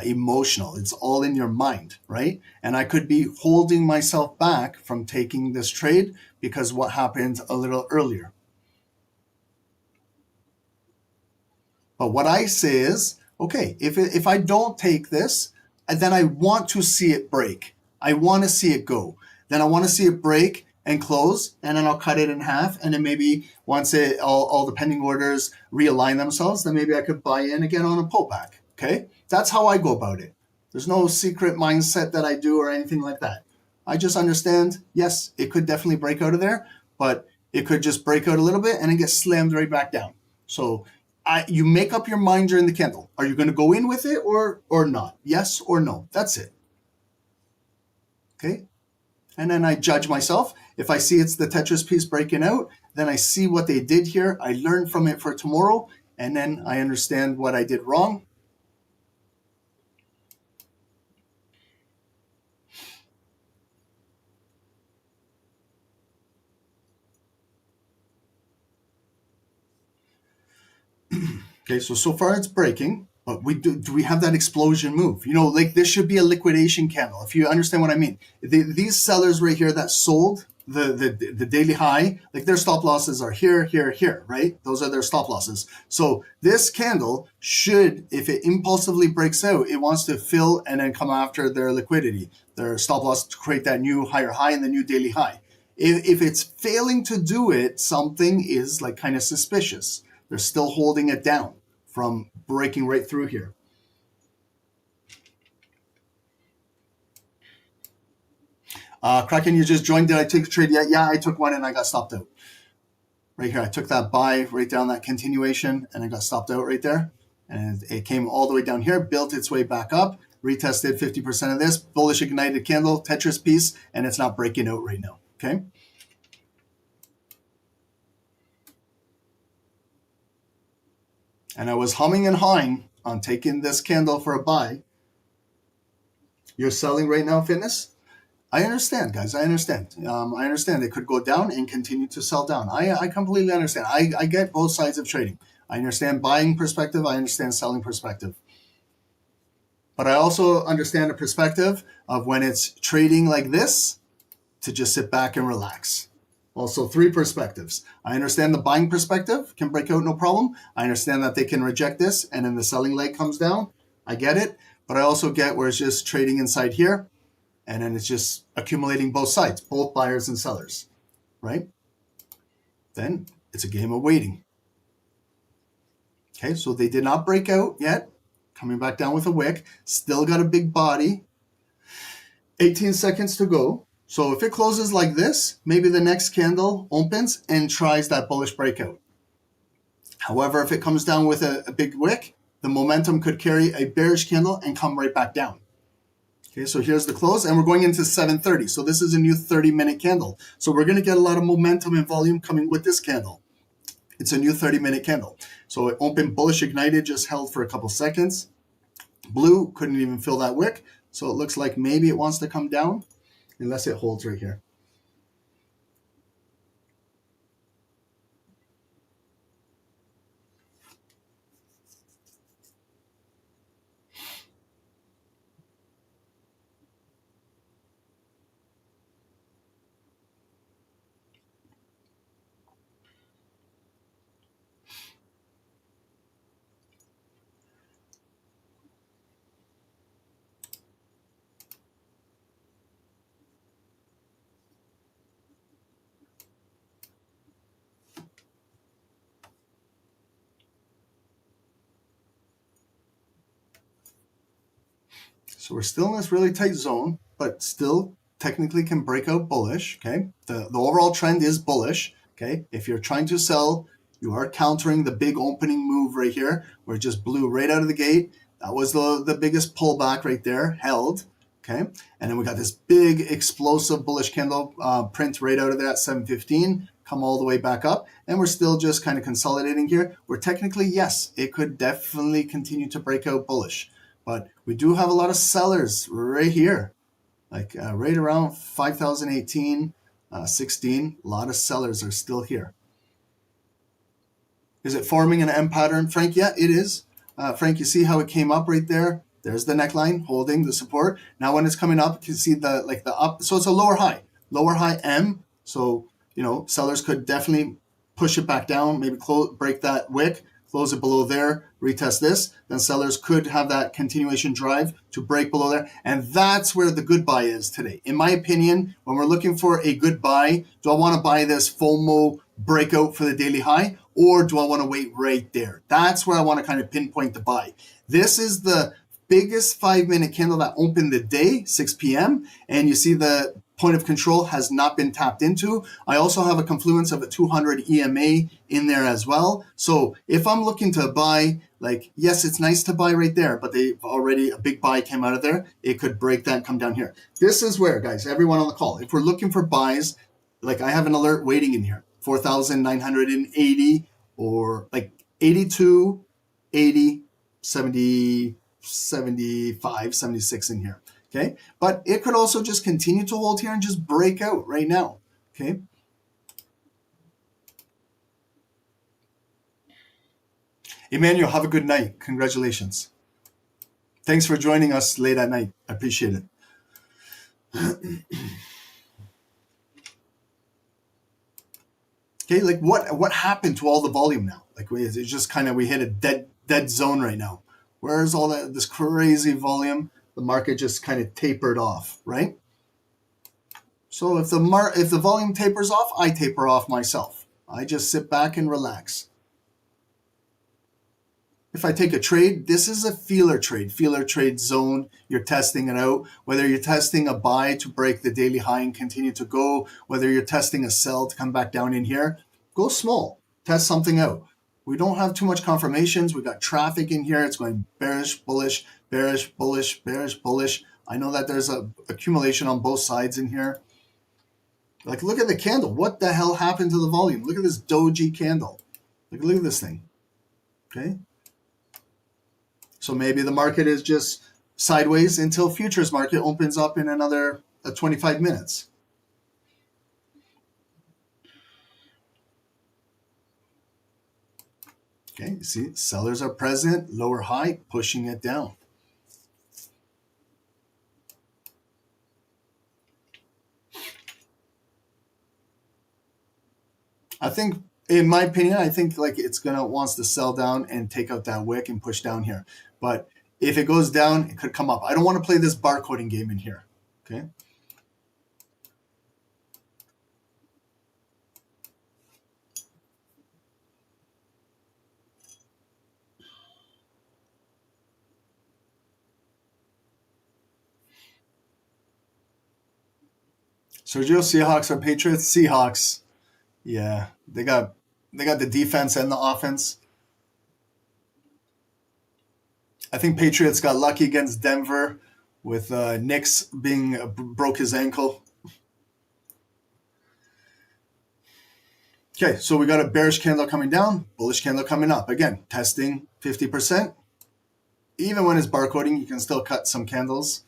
emotional. It's all in your mind, right? And I could be holding myself back from taking this trade because what happened a little earlier. But what I say is, okay, if I don't take this, then I want to see it break. I want to see it go. Then I want to see it break and close, and then I'll cut it in half. And then maybe once all the pending orders realign themselves, then maybe I could buy in again on a pullback. Okay, that's how I go about it. There's no secret mindset that I do or anything like that. I just understand, yes, it could definitely break out of there, but it could just break out a little bit and then get slammed right back down. So you make up your mind during the candle. Are you going to go in with it or not? Yes or no? That's it. Okay. And then I judge myself. If I see it's the Tetris piece breaking out, then I see what they did here. I learn from it for tomorrow, and then I understand what I did wrong. Okay, so far it's breaking, but do we have that explosion move? You know, like this should be a liquidation candle, if you understand what I mean. These sellers right here that sold the daily high, like their stop losses are here, here, here, right? Those are their stop losses. So this candle should, if it impulsively breaks out, it wants to fill and then come after their liquidity, their stop loss to create that new higher high and the new daily high. If it's failing to do it, something is like kind of suspicious. They're still holding it down from breaking right through here. Kraken, you just joined. Did I take a trade yet? Yeah, I took one and I got stopped out. Right here, I took that buy right down that continuation and I got stopped out right there. And it came all the way down here, built its way back up, retested 50% of this, bullish ignited candle, Tetris piece, and it's not breaking out right now, okay? And I was humming and hawing on taking this candle for a buy. You're selling right now, Fitness? I understand, guys. I understand. I understand it could go down and continue to sell down. I completely understand. I get both sides of trading. I understand buying perspective. I understand selling perspective. But I also understand the perspective of when it's trading like this to just sit back and relax. Also, 3 perspectives. I understand the buying perspective can break out no problem. I understand that they can reject this and then the selling leg comes down. I get it. But I also get where it's just trading inside here and then it's just accumulating both sides, both buyers and sellers, right? Then it's a game of waiting. Okay, so they did not break out yet. Coming back down with a wick. Still got a big body. 18 seconds to go. So if it closes like this, maybe the next candle opens and tries that bullish breakout. However, if it comes down with a big wick, the momentum could carry a bearish candle and come right back down. Okay, so here's the close, and we're going into 7:30. So this is a new 30-minute candle. So we're going to get a lot of momentum and volume coming with this candle. It's a new 30-minute candle. So it opened bullish ignited, just held for a couple seconds. Blue couldn't even fill that wick. So it looks like maybe it wants to come down. unless it holds right here. So we're still in this really tight zone, but still technically can break out bullish, okay? The overall trend is bullish, okay? If you're trying to sell, you are countering the big opening move right here, where it just blew right out of the gate. That was the biggest pullback right there, held, okay? And then we got this big explosive bullish candle print right out of there at 715, come all the way back up, and we're still just kind of consolidating here. We're technically, yes, it could definitely continue to break out bullish. But we do have a lot of sellers right here, like right around 5,018, 16. A lot of sellers are still here. Is it forming an M pattern, Frank? Yeah, it is. Frank, you see how it came up right there? There's the neckline holding the support. Now when it's coming up, you can see the up. So it's a lower high M. So, you know, sellers could definitely push it back down, maybe break that wick, close it below there, retest this, then sellers could have that continuation drive to break below there. And that's where the good buy is today. In my opinion, when we're looking for a good buy, do I want to buy this FOMO breakout for the daily high, or do I want to wait right there? That's where I want to kind of pinpoint the buy. This is the biggest 5-minute candle that opened the day, 6 p.m. And you see the point of control has not been tapped into. I also have a confluence of a 200 EMA in there as well. So if I'm looking to buy, like, yes, it's nice to buy right there, but they've already, a big buy came out of there. It could break that and come down here. This is where, guys, everyone on the call, if we're looking for buys, like I have an alert waiting in here, 4,980 or like 82, 80, 70, 75, 76 in here. Okay, but it could also just continue to hold here and just break out right now. Okay. Emmanuel, have a good night. Congratulations. Thanks for joining us late at night. I appreciate it. Okay, like what happened to all the volume now? Like it's just kind of, we hit a dead zone right now. Where's all this crazy volume? The market just kind of tapered off, right? So if the volume tapers off, I taper off myself. I just sit back and relax. If I take a trade, this is a feeler trade zone. You're testing it out. Whether you're testing a buy to break the daily high and continue to go, whether you're testing a sell to come back down in here, go small, test something out. We don't have too much confirmations. We got traffic in here. It's going bearish, bullish, bearish, bullish, bearish, bullish. I know that there's a accumulation on both sides in here. Like, look at the candle. What the hell happened to the volume? Look at this doji candle. Look at this thing. Okay. So maybe the market is just sideways until futures market opens up in another 25 minutes. Okay, you see, sellers are present, lower high, pushing it down. I think, in my opinion, I think like wants to sell down and take out that wick and push down here. But if it goes down, it could come up. I don't want to play this barcoding game in here. Okay. Sergio, Seahawks or Patriots? Seahawks. Yeah, they got the defense and the offense. I think Patriots got lucky against Denver with Knicks broke his ankle. Okay, so we got a bearish candle coming down, bullish candle coming up. Again, testing 50%. Even when it's barcoding, you can still cut some candles.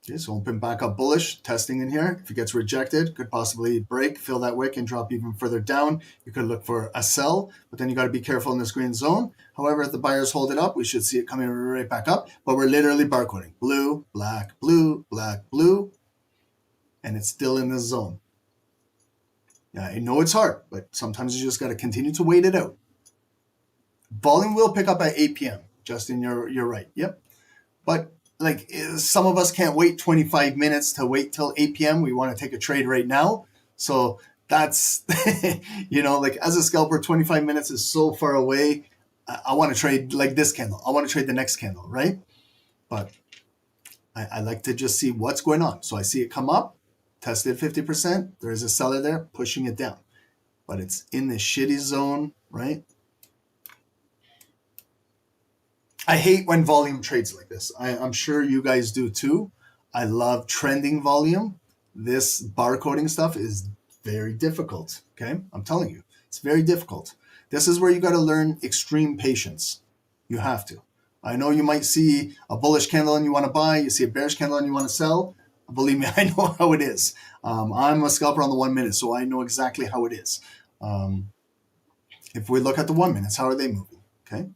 Okay, so open back up bullish, testing in here. If it gets rejected, could possibly break, fill that wick, and drop even further down. You could look for a sell, but then you got to be careful in this green zone. However, if the buyers hold it up, we should see it coming right back up. But we're literally barcoding blue, black, blue, black, blue, and it's still in this zone. Yeah, I know it's hard, but sometimes you just got to continue to wait it out. Volume will pick up at 8 p.m. Justin, you're right. Yep, but like some of us can't wait 25 minutes to wait till 8 p.m. We want to take a trade right now. So that's, like as a scalper, 25 minutes is so far away. I want to trade like this candle. I want to trade the next candle, right? But I like to just see what's going on. So I see it come up, tested 50%. There is a seller there pushing it down, but it's in this shitty zone, right? I hate when volume trades like this. I'm sure you guys do too. I love trending volume. This barcoding stuff is very difficult, okay? I'm telling you, it's very difficult. This is where you got to learn extreme patience. You have to. I know you might see a bullish candle and you want to buy. You see a bearish candle and you want to sell. Believe me, I know how it is. I'm a scalper on the 1 minute, so I know exactly how it is. If we look at the 1 minutes, how are they moving, okay?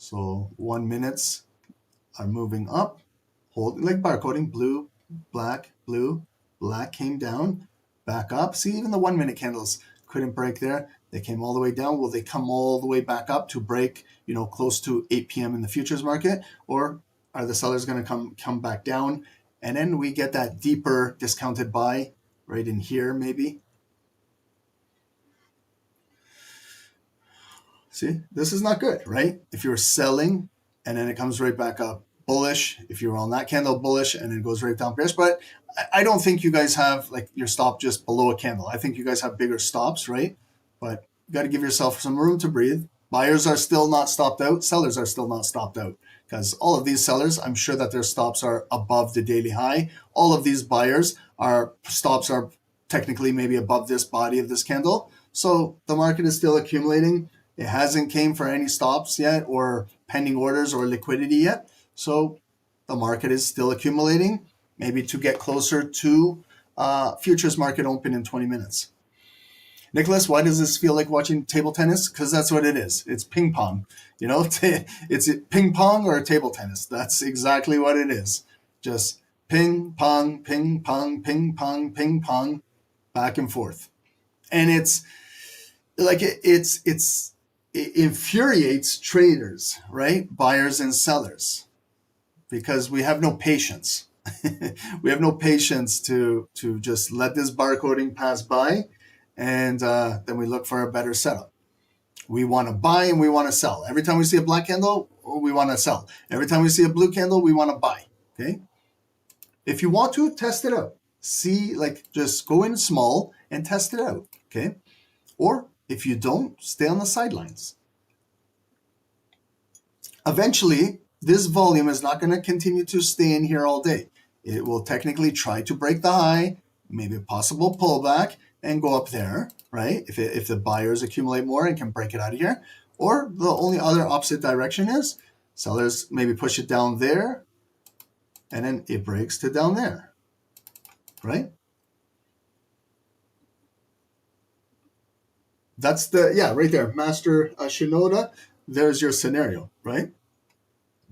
So 1 minutes are moving up, hold like barcoding, blue, black came down, back up. See, even the 1 minute candles couldn't break there. They came all the way down. Will they come all the way back up to break, close to 8 p.m. in the futures market? Or are the sellers going to come back down? And then we get that deeper discounted buy right in here maybe. See, this is not good, right? If you're selling and then it comes right back up bullish, if you're on that candle bullish and it goes right down bearish, but I don't think you guys have like your stop just below a candle. I think you guys have bigger stops, right? But you got to give yourself some room to breathe. Buyers are still not stopped out. Sellers are still not stopped out because all of these sellers, I'm sure that their stops are above the daily high. All of these buyers, our stops are technically maybe above this body of this candle. So the market is still accumulating. It hasn't came for any stops yet or pending orders or liquidity yet. So the market is still accumulating, maybe to get closer to futures market open in 20 minutes. Nicholas, why does this feel like watching table tennis? Because that's what it is. It's ping pong. It's ping pong or table tennis. That's exactly what it is. Just ping pong, ping pong, ping pong, ping pong, back and forth. And it's like it infuriates traders, right? Buyers and sellers, because we have no patience. We have no patience to just let this barcoding pass by, and then we look for a better setup. We want to buy and we want to sell. Every time we see a black candle, we want to sell. Every time we see a blue candle, we want to buy. Okay. If you want to, test it out. See, just go in small and test it out. Okay. Or if you don't, stay on the sidelines. Eventually, this volume is not going to continue to stay in here all day. It will technically try to break the high, maybe a possible pullback, and go up there, right? If the buyers accumulate more and can break it out of here. Or the only other opposite direction is sellers maybe push it down there, and then it breaks to down there, right? That's right there, Master Shinoda. There's your scenario, right?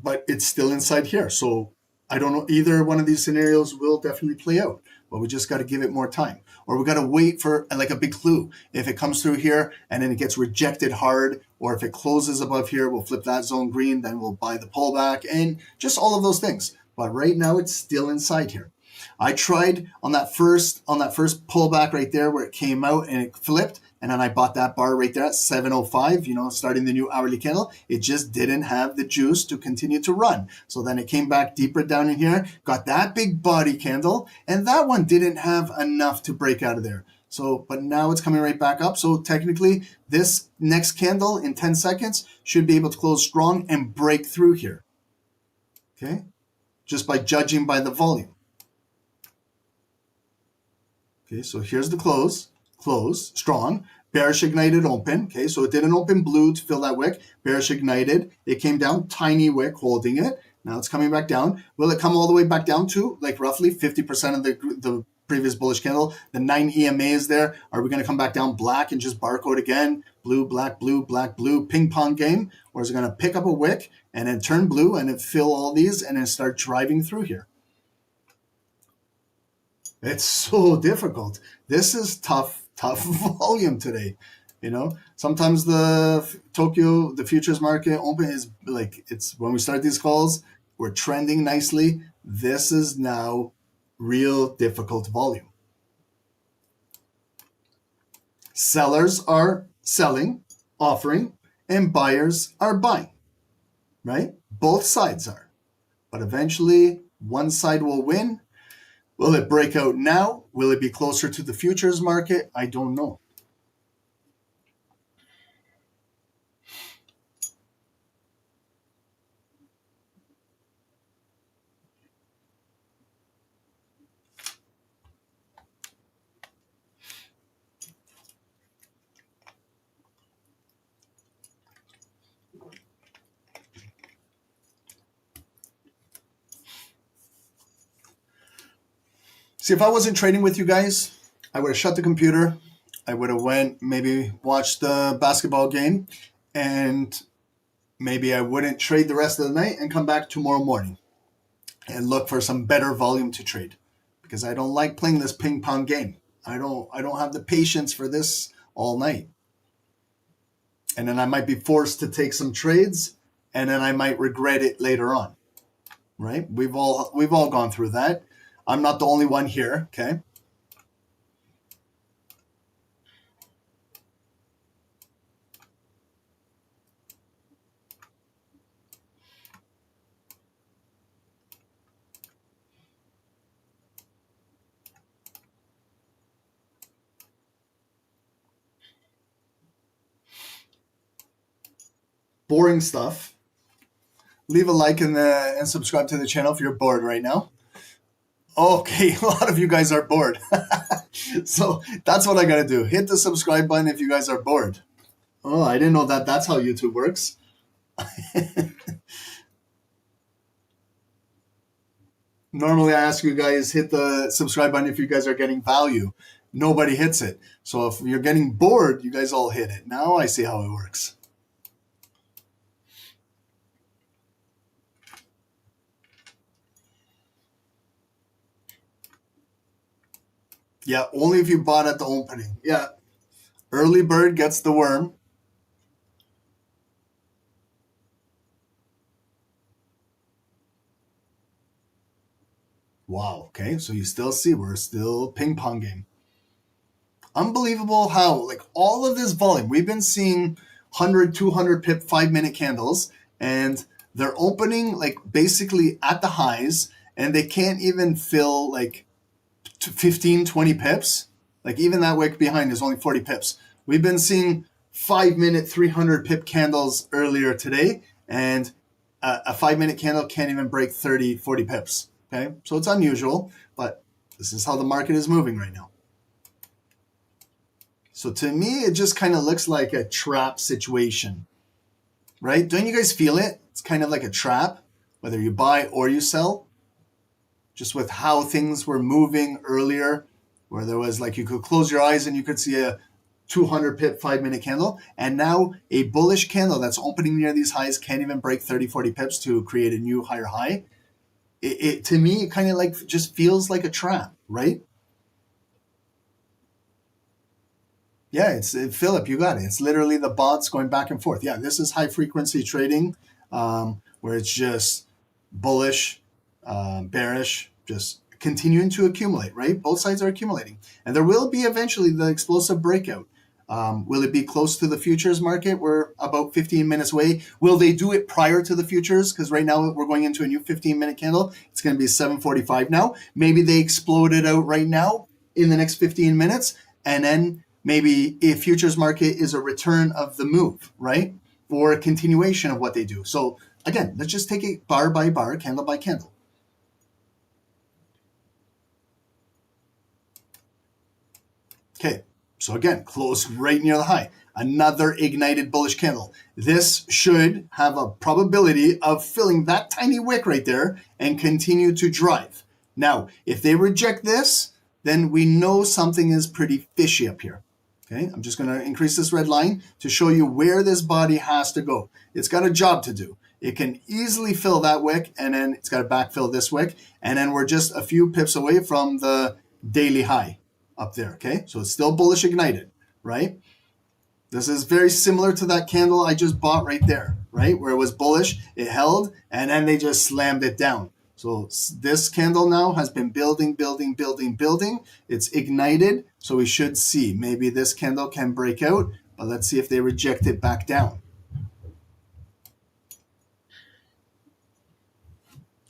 But it's still inside here. So I don't know, either one of these scenarios will definitely play out, but we just got to give it more time. Or we got to wait for like a big clue. If it comes through here and then it gets rejected hard, or if it closes above here, we'll flip that zone green, then we'll buy the pullback and just all of those things. But right now it's still inside here. I tried on that first pullback right there where it came out and it flipped, and then I bought that bar right there at 705, starting the new hourly candle. It just didn't have the juice to continue to run. So then it came back deeper down in here, got that big body candle, and that one didn't have enough to break out of there. So, but now it's coming right back up. So technically this next candle in 10 seconds should be able to close strong and break through here. Okay. Just by judging by the volume. Okay, so here's the close, strong, bearish ignited open. Okay, so it didn't open blue to fill that wick, bearish ignited. It came down, tiny wick holding it. Now it's coming back down. Will it come all the way back down to like roughly 50% of the previous bullish candle? The 9 EMA is there. Are we going to come back down black and just barcode again? Blue, black, blue, ping pong game? Or is it going to pick up a wick and then turn blue and then fill all these and then start driving through here? It's so difficult. This is tough volume today. You know, sometimes the Tokyo, the futures market open is like, it's when we start these calls, we're trending nicely. This is now real difficult volume. Sellers are selling, offering, and buyers are buying, right? Both sides are. But eventually, one side will win. Will it break out now? Will it be closer to the futures market? I don't know. See, if I wasn't trading with you guys, I would have shut the computer. I would have went, maybe watched the basketball game, and maybe I wouldn't trade the rest of the night and come back tomorrow morning and look for some better volume to trade, because I don't like playing this ping pong game. I don't have the patience for this all night. And then I might be forced to take some trades, and then I might regret it later on. Right? We've all gone through that. I'm not the only one here, okay? Boring stuff. Leave a like and subscribe to the channel if you're bored right now. Okay, a lot of you guys are bored. So that's what I got to do. Hit the subscribe button if you guys are bored. Oh, I didn't know that that's how YouTube works. Normally I ask you guys, hit the subscribe button if you guys are getting value. Nobody hits it. So if you're getting bored, you guys all hit it. Now I see how it works. Yeah, only if you bought at the opening. Yeah. Early bird gets the worm. Wow. Okay. So you still see we're still ping pong game. Unbelievable how, like, all of this volume, we've been seeing 100, 200 pip 5-minute candles, and they're opening like basically at the highs, and they can't even fill like 15, 20 pips. Like even that wick behind is only 40 pips. We've been seeing 5-minute 300 pip candles earlier today, and a 5-minute candle can't even break 30, 40 pips. Okay, so it's unusual, but this is how the market is moving right now. So to me, it just kind of looks like a trap situation, right? Don't you guys feel it? It's kind of like a trap, whether you buy or you sell. Just with how things were moving earlier, where there was like you could close your eyes and you could see a 200 pip 5-minute candle, and now a bullish candle that's opening near these highs can't even break 30, 40 pips to create a new higher high. It to me, it kind of like just feels like a trap, right? Yeah, it's Philip, you got it. It's literally the bots going back and forth. Yeah, this is high frequency trading, where it's just bullish, bearish, just continuing to accumulate, right? Both sides are accumulating. And there will be eventually the explosive breakout. Will it be close to the futures market? We're about 15 minutes away. Will they do it prior to the futures? Because right now we're going into a new 15-minute candle. It's going to be 7:45 now. Maybe they explode it out right now in the next 15 minutes. And then maybe a futures market is a return of the move, right? Or a continuation of what they do. So again, let's just take it bar by bar, candle by candle. Okay, so again, close right near the high. another ignited bullish candle. This should have a probability of filling that tiny wick right there and continue to drive. Now, if they reject this, then we know something is pretty fishy up here. Okay, I'm just going to increase this red line to show you where this body has to go. It's got a job to do. It can easily fill that wick, and then it's got to backfill this wick, and then we're just a few pips away from the daily high up there. Okay, so it's still bullish ignited, right? This is very similar to that candle I just bought right there, right? Where it was bullish, it held, and then they just slammed it down. So this candle now has been building, building, building, building. It's ignited, so we should see. Maybe this candle can break out, but let's see if they reject it back down.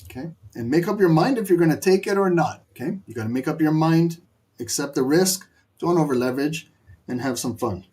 Okay, and make up your mind if you're going to take it or not. Okay, you got to make up your mind, accept the risk, don't over leverage, and have some fun.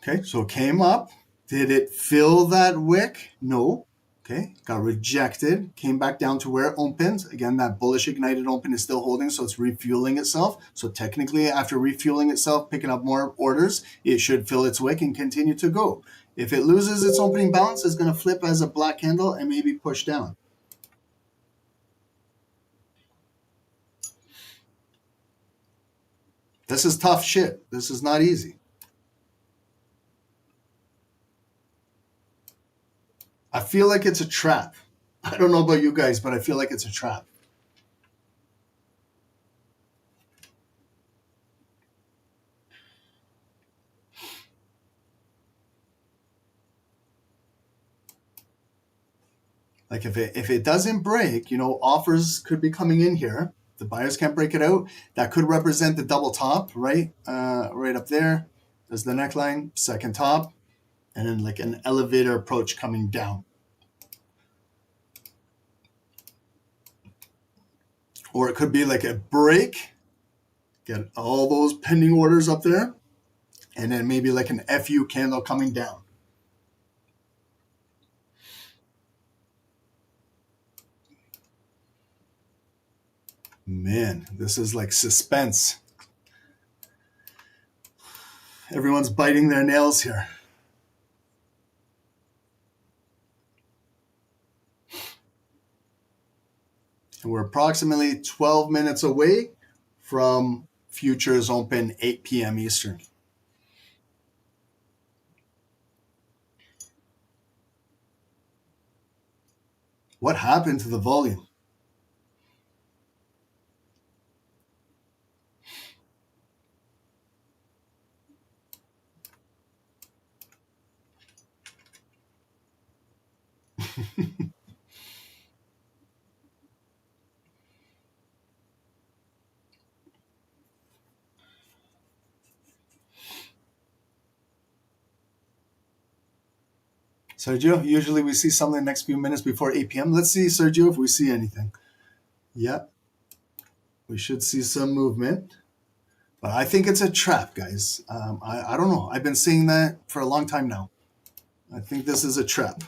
Okay, so it came up. Did it fill that wick? No. Okay, got rejected. Came back down to where it opened. Again, that bullish ignited open is still holding, so it's refueling itself. So technically, after refueling itself, picking up more orders, it should fill its wick and continue to go. If it loses its opening balance, it's going to flip as a black candle and maybe push down. This is tough shit. This is not easy. I feel like it's a trap. I don't know about you guys, but I feel like it's a trap. Like if it doesn't break, you know, offers could be coming in here. The buyers can't break it out. That could represent the double top, right? Right up there. There's the neckline, second top, and then like an elevator approach coming down. Or it could be like a break, get all those pending orders up there, and then maybe like an FU candle coming down. Man, this is like suspense. Everyone's biting their nails here. And we're approximately 12 minutes away from futures open 8 p.m. Eastern. What happened to the volume? Sergio, usually we see something in the next few minutes before 8 p.m. Let's see, Sergio, if we see anything. Yep. We should see some movement. But I think it's a trap, guys. I don't know. I've been seeing that for a long time now. I think this is a trap.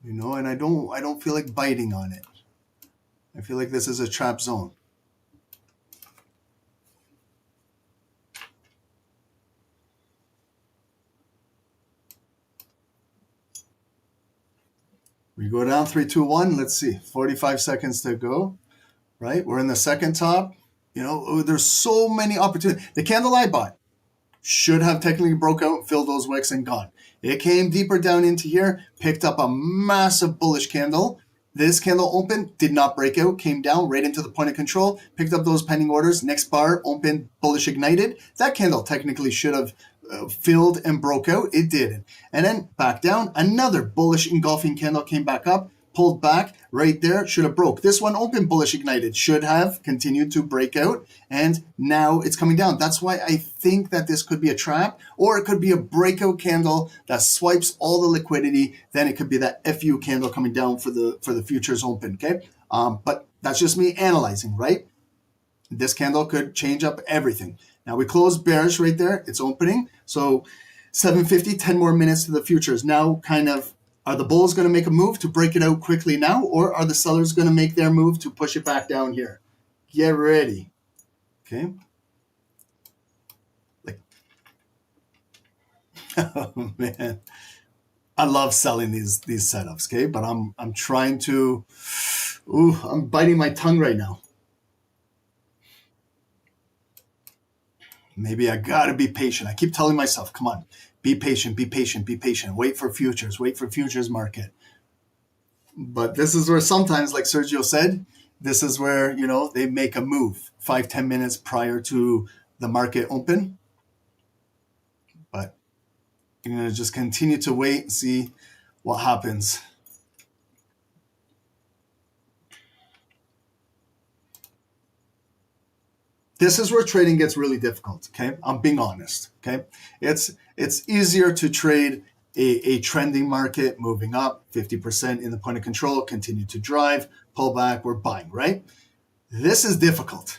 You know, and I don't feel like biting on it. I feel like this is a trap zone. We go down 3, 2, 1. Let's see. 45 seconds to go. Right? We're in the second top. You know, there's so many opportunities. The candle I bought should have technically broke out, filled those wicks, and gone. It came deeper down into here, picked up a massive bullish candle. This candle opened, did not break out, came down right into the point of control, picked up those pending orders. Next bar opened, bullish ignited. That candle technically should have filled and broke out. It didn't. And then back down, another bullish engulfing candle came back up, pulled back right there, should have broke. This one opened bullish ignited, should have continued to break out, and now it's coming down. That's why I think that this could be a trap, or it could be a breakout candle that swipes all the liquidity. Then it could be that FU candle coming down for the futures open. Okay, but that's just me analyzing, right? This candle could change up everything. Now we closed bearish right there. It's opening. So 750, 10 more minutes to the futures. Now kind of, are the bulls going to make a move to break it out quickly now, or are the sellers going to make their move to push it back down here? Get ready. Okay. Like, oh man, I love selling these setups. Okay, but I'm trying to. Ooh, I'm biting my tongue right now. Maybe I gotta be patient. I keep telling myself, come on, be patient, be patient, be patient. Wait for futures market. But this is where sometimes, like Sergio said, this is where, you know, they make a move 5-10 minutes prior to the market open. But you're gonna just continue to wait and see what happens. This is where trading gets really difficult, okay? I'm being honest, okay? It's easier to trade a trending market moving up 50% in the point of control, continue to drive, pull back, we're buying, right? This is difficult.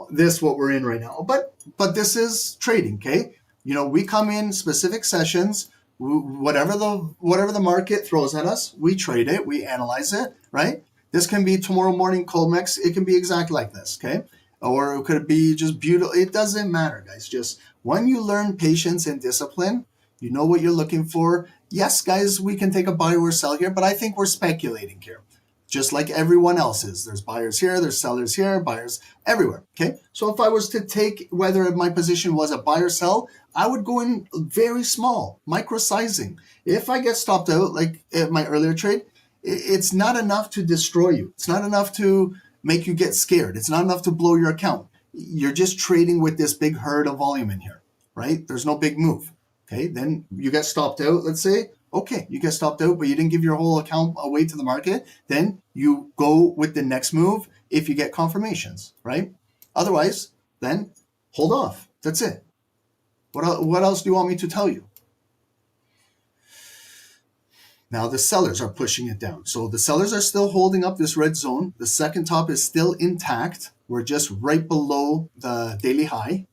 This what we're in right now. But this is trading, okay? You know, we come in specific sessions, whatever the market throws at us, we trade it, we analyze it, right? This can be tomorrow morning Colmex, it can be exactly like this, okay? Or it could be just beautiful. It doesn't matter, guys. Just when you learn patience and discipline, you know what you're looking for. Yes, guys, we can take a buy or sell here, but I think we're speculating here, just like everyone else is. There's buyers here, there's sellers here, buyers everywhere, okay? So if I was to take whether my position was a buy or sell, I would go in very small, micro sizing. If I get stopped out, like at my earlier trade, it's not enough to destroy you. It's not enough to make you get scared. It's not enough to blow your account. You're just trading with this big herd of volume in here, right? There's no big move. Okay, then you get stopped out, let's say. Okay, you get stopped out, but you didn't give your whole account away to the market. Then you go with the next move if you get confirmations, right? Otherwise, then hold off. That's it. What else do you want me to tell you? Now the sellers are pushing it down. So the sellers are still holding up this red zone. The second top is still intact. We're just right below the daily high,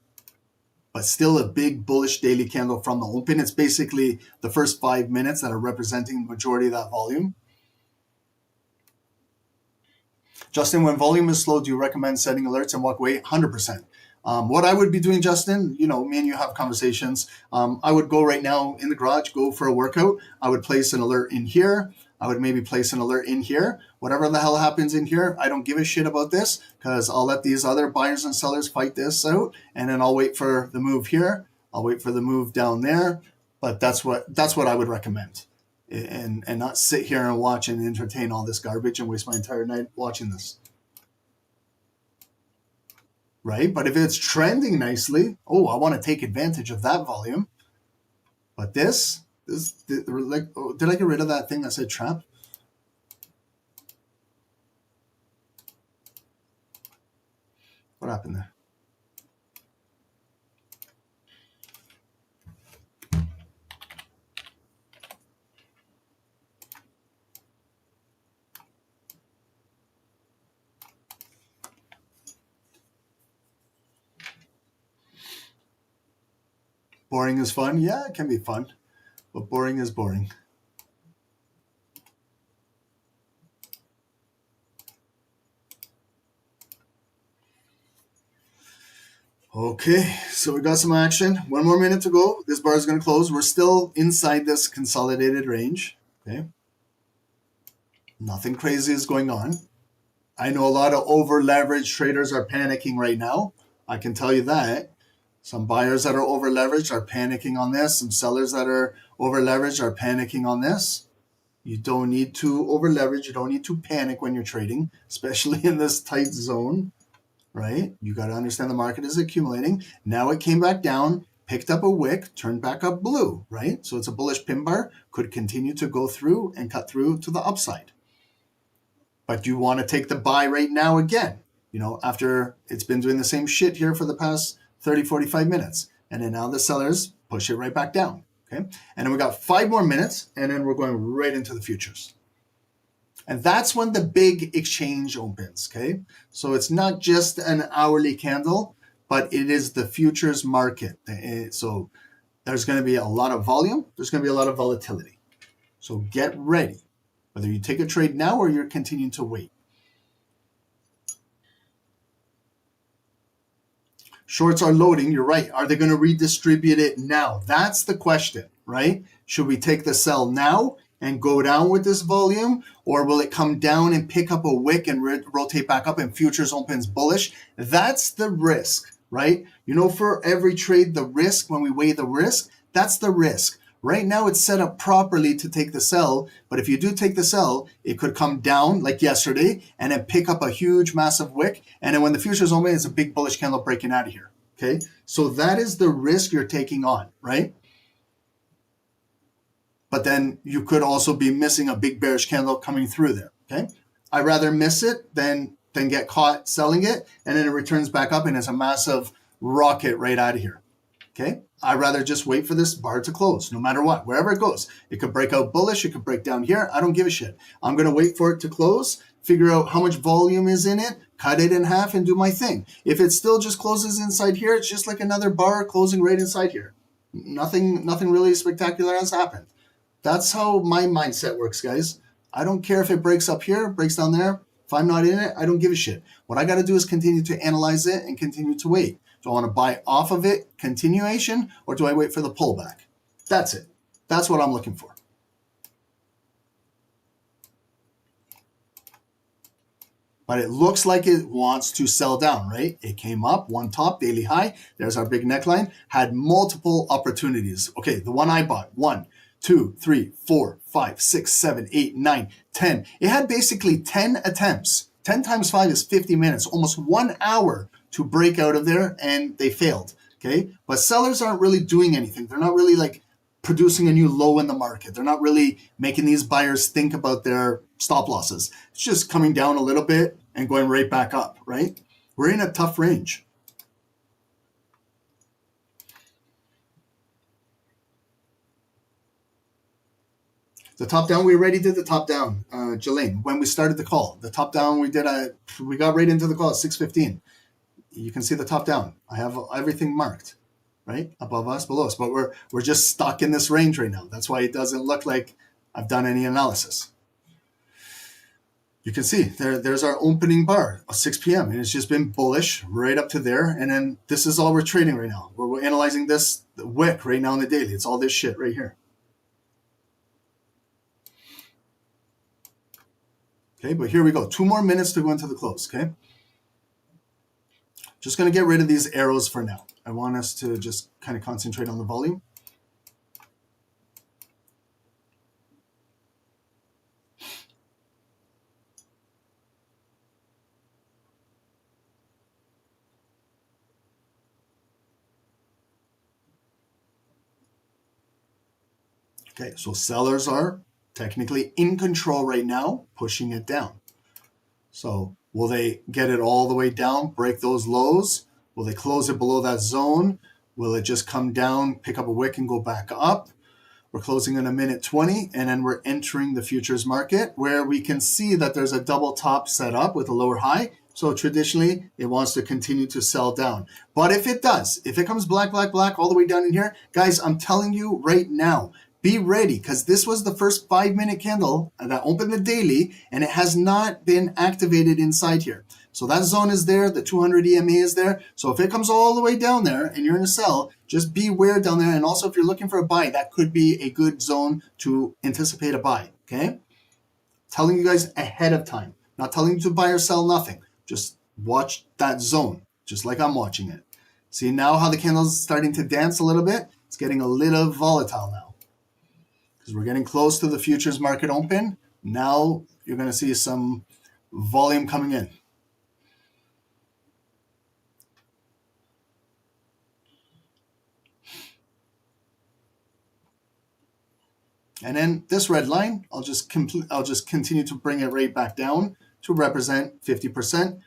but still a big bullish daily candle from the open. It's basically the first 5 minutes that are representing the majority of that volume. Justin, when volume is slow, do you recommend setting alerts and walk away? 100%. What I would be doing, Justin, you know, me and you have conversations. I would go right now in the garage, go for a workout. I would place an alert in here. I would maybe place an alert in here. Whatever the hell happens in here, I don't give a shit about this because I'll let these other buyers and sellers fight this out, and then I'll wait for the move here. I'll wait for the move down there. But that's what I would recommend, and not sit here and watch and entertain all this garbage and waste my entire night watching this. Right? But if it's trending nicely, oh, I want to take advantage of that volume. But like, oh, did I get rid of that thing that said trap? What happened there? Boring is fun. Yeah, it can be fun, but boring is boring. Okay, so we got some action. 1 more minute to go. This bar is going to close. We're still inside this consolidated range. Okay, nothing crazy is going on. I know a lot of over-leveraged traders are panicking right now. I can tell you that. Some buyers that are over-leveraged are panicking on this. Some sellers that are over-leveraged are panicking on this. You don't need to over-leverage. You don't need to panic when you're trading, especially in this tight zone, right? You got to understand the market is accumulating. Now it came back down, picked up a wick, turned back up blue, right? So it's a bullish pin bar, could continue to go through and cut through to the upside. But you want to take the buy right now again, you know, after it's been doing the same shit here for the past 30, 45 minutes. And then now the sellers push it right back down, okay? And then we got 5 more minutes, and then we're going right into the futures. And that's when the big exchange opens, okay? So it's not just an hourly candle, but it is the futures market. So there's going to be a lot of volume. There's going to be a lot of volatility. So get ready, whether you take a trade now or you're continuing to wait. Shorts are loading. You're right. Are they going to redistribute it now? That's the question, right? Should we take the sell now and go down with this volume, or will it come down and pick up a wick and rotate back up and futures opens bullish? That's the risk, right? You know, for every trade, the risk, when we weigh the risk, that's the risk. Right now, it's set up properly to take the sell, but if you do take the sell, it could come down like yesterday and then pick up a huge, massive wick. And then when the futures open, it's a big bullish candle breaking out of here, okay? So that is the risk you're taking on, right? But then you could also be missing a big bearish candle coming through there, okay? I'd rather miss it than get caught selling it, and then it returns back up and it's a massive rocket right out of here, okay? I'd rather just wait for this bar to close, no matter what, wherever it goes. It could break out bullish, it could break down here. I don't give a shit. I'm going to wait for it to close, figure out how much volume is in it, cut it in half, and do my thing. If it still just closes inside here, it's just like another bar closing right inside here. Nothing really spectacular has happened. That's how my mindset works, guys. I don't care if it breaks up here, breaks down there. If I'm not in it, I don't give a shit. What I got to do is continue to analyze it and continue to wait. Do I want to buy off of it, continuation, or do I wait for the pullback? That's it. That's what I'm looking for. But it looks like it wants to sell down, right? It came up, one top, daily high. There's our big neckline. Had multiple opportunities. Okay, the one I bought, 1, 2, 3, 4, 5, 6, 7, 8, 9, 10. It had basically 10 attempts. 10 times 5 is 50 minutes, almost 1 hour to break out of there, and they failed, okay? But sellers aren't really doing anything. They're not really like producing a new low in the market. They're not really making these buyers think about their stop losses. It's just coming down a little bit and going right back up, right? We're in a tough range. The top down, we already did the top down, Jelaine, when we started the call. The top down, we got right into the call at 6:15. You can see the top down. I have everything marked, right? Above us, below us, but we're just stuck in this range right now. That's why it doesn't look like I've done any analysis. You can see there's our opening bar of 6 p.m. and it's just been bullish right up to there. And then this is all we're trading right now. We're analyzing this wick right now in the daily. It's all this shit right here. Okay, but here we go. 2 more minutes to go into the close, okay? Just going to get rid of these arrows for now. I want us to just kind of concentrate on the volume. Okay, so sellers are technically in control right now, pushing it down. So will they get it all the way down, break those lows? Will they close it below that zone? Will it just come down, pick up a wick and go back up? We're closing in a minute 20, and then we're entering the futures market where we can see that there's a double top set up with a lower high. So traditionally, it wants to continue to sell down. But if it does, if it comes black, black, black all the way down in here, guys, I'm telling you right now, be ready, because this was the first 5-minute candle that opened the daily, and it has not been activated inside here. So that zone is there, the 200 EMA is there. So if it comes all the way down there and you're in a sell, just beware down there. And also if you're looking for a buy, that could be a good zone to anticipate a buy, okay? Telling you guys ahead of time, not telling you to buy or sell, nothing. Just watch that zone, just like I'm watching it. See now how the candle's starting to dance a little bit? It's getting a little volatile now, because we're getting close to the futures market open. Now you're going to see some volume coming in. And then this red line, I'll just continue to bring it right back down to represent 50%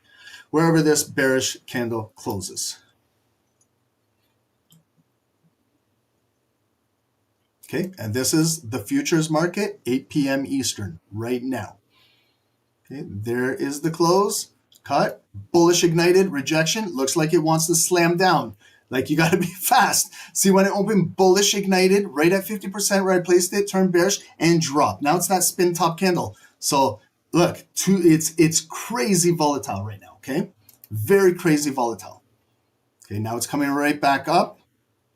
wherever this bearish candle closes. Okay, and this is the futures market, 8 p.m. Eastern right now. Okay, there is the close, cut, bullish ignited, rejection. Looks like it wants to slam down. Like you got to be fast. See when it opened bullish ignited right at 50% where I placed it, turned bearish and dropped. Now it's that spin top candle. So look, it's crazy volatile right now, okay? Very crazy volatile. Okay, now it's coming right back up,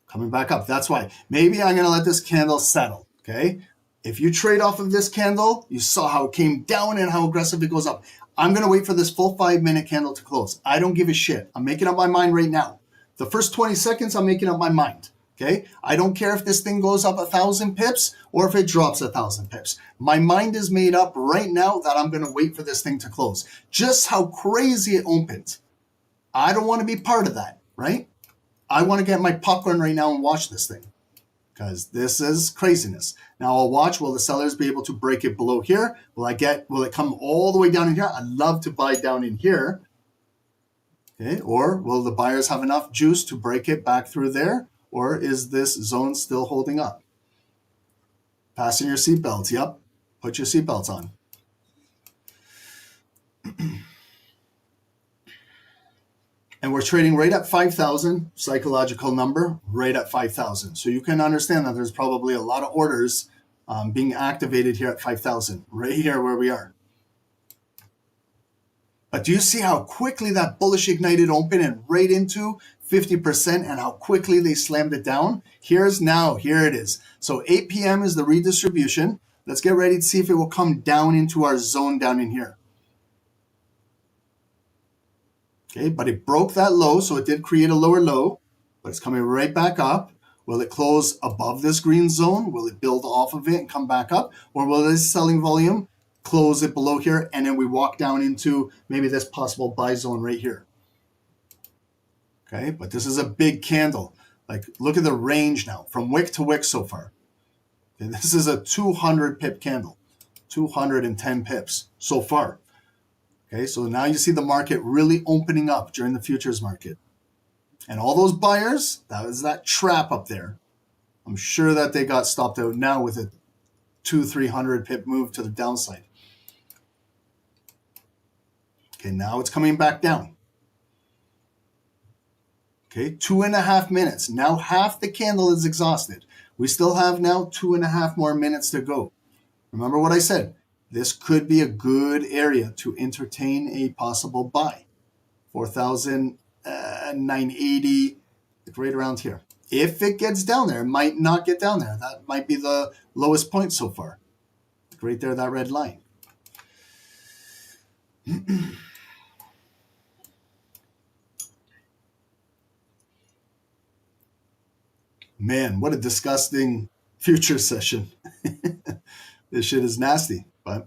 coming back up. That's why maybe I'm going to let this candle settle, okay? If you trade off of this candle, you saw how it came down and how aggressive it goes up. I'm going to wait for this full 5-minute candle to close. I don't give a shit. I'm making up my mind right now. The first 20 seconds, I'm making up my mind. Okay? I don't care if this thing goes up 1,000 pips or if it drops 1,000 pips. My mind is made up right now that I'm going to wait for this thing to close. Just how crazy it opened. I don't want to be part of that, right? I want to get my popcorn right now and watch this thing because this is craziness. Now I'll watch, will the sellers be able to break it below here? Will it come all the way down in here? I'd love to buy down in here. Okay, or will the buyers have enough juice to break it back through there? Or is this zone still holding up? Fasten your seatbelts. Yep, put your seatbelts on. And we're trading right at 5,000, psychological number, right at 5,000. So you can understand that there's probably a lot of orders being activated here at 5,000, right here where we are. But do you see how quickly that bullish ignited open and right into 50% and how quickly they slammed it down? Here it is. So 8 p.m. is the redistribution. Let's get ready to see if it will come down into our zone down in here. Okay, but it broke that low, so it did create a lower low, but it's coming right back up. Will it close above this green zone? Will it build off of it and come back up? Or will this selling volume close it below here, and then we walk down into maybe this possible buy zone right here? Okay, but this is a big candle. Like, look at the range now, from wick to wick so far. Okay, this is a 200 pip candle, 210 pips so far. Okay, so now you see the market really opening up during the futures market. And all those buyers, that was that trap up there. I'm sure that they got stopped out now with a 200-300 pip move to the downside. Okay, now it's coming back down. Okay, 2.5 minutes. Now half the candle is exhausted. We still have now 2.5 more minutes to go. Remember what I said. This could be a good area to entertain a possible buy. 4,980, right around here. If it gets down there, it might not get down there. That might be the lowest point so far. Right there, that red line. Man, what a disgusting future session. This shit is nasty, but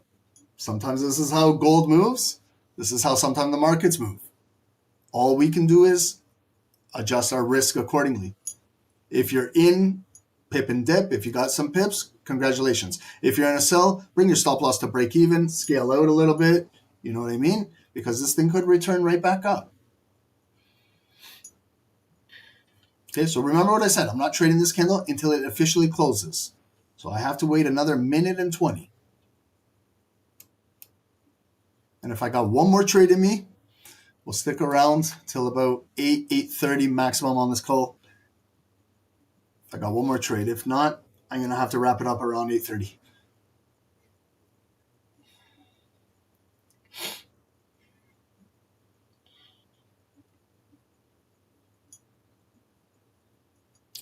sometimes this is how gold moves. This is how sometimes the markets move. All we can do is adjust our risk accordingly. If you're in pip and dip, if you got some pips, congratulations. If you're in a sell, bring your stop loss to break even, scale out a little bit, you know what I mean? Because this thing could return right back up. Okay, so remember what I said. I'm not trading this candle until it officially closes. So I have to wait another minute and 20. And if I got one more trade in me, we'll stick around till about 8:30 maximum on this call. If I got one more trade. If not, I'm going to have to wrap it up around 8:30.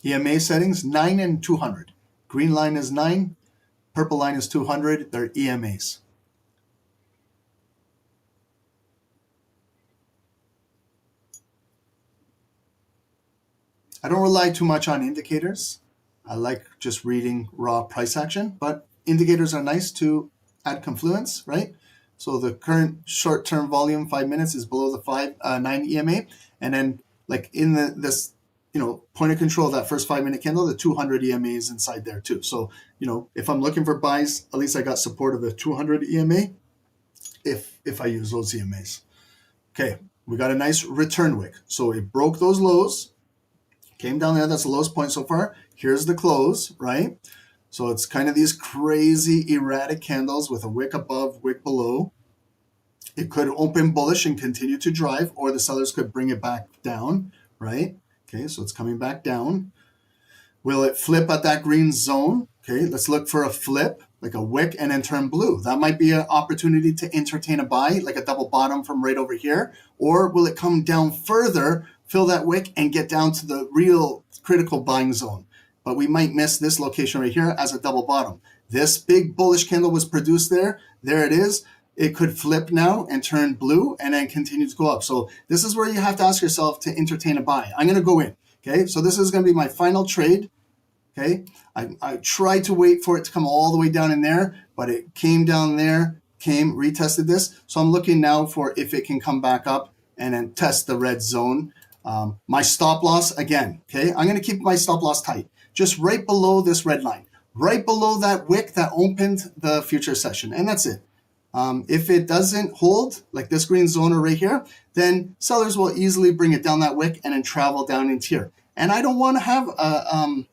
EMA settings, 9 and 200. Green line is 9. Purple line is 200. They're EMAs. I don't rely too much on indicators. I like just reading raw price action, but indicators are nice to add confluence, right? So the current short-term volume, 5 minutes, is below the 9 EMA. And then like in this point of control, that first 5-minute candle, the 200 EMA is inside there too. So, if I'm looking for buys, at least I got support of the 200 EMA if I use those EMAs. Okay, we got a nice return wick. So it broke those lows, came down there. That's the lowest point so far. Here's the close, right? So it's kind of these crazy erratic candles with a wick above, wick below. It could open bullish and continue to drive, or the sellers could bring it back down, right? Okay, so it's coming back down. Will it flip at that green zone? Okay, let's look for a flip, like a wick, and then turn blue. That might be an opportunity to entertain a buy, like a double bottom from right over here. Or will it come down further, fill that wick, and get down to the real critical buying zone? But we might miss this location right here as a double bottom. This big bullish candle was produced there. There it is. It could flip now and turn blue and then continue to go up. So this is where you have to ask yourself to entertain a buy. I'm going to go in. Okay, so this is going to be my final trade. Okay, I tried to wait for it to come all the way down in there, but it came down there, retested this. So I'm looking now for if it can come back up and then test the red zone. My stop loss again. Okay, I'm going to keep my stop loss tight, just right below this red line, right below that wick that opened the future session, and that's it. If it doesn't hold, like this green zone right here, then sellers will easily bring it down that wick and then travel down into here. And I don't want to have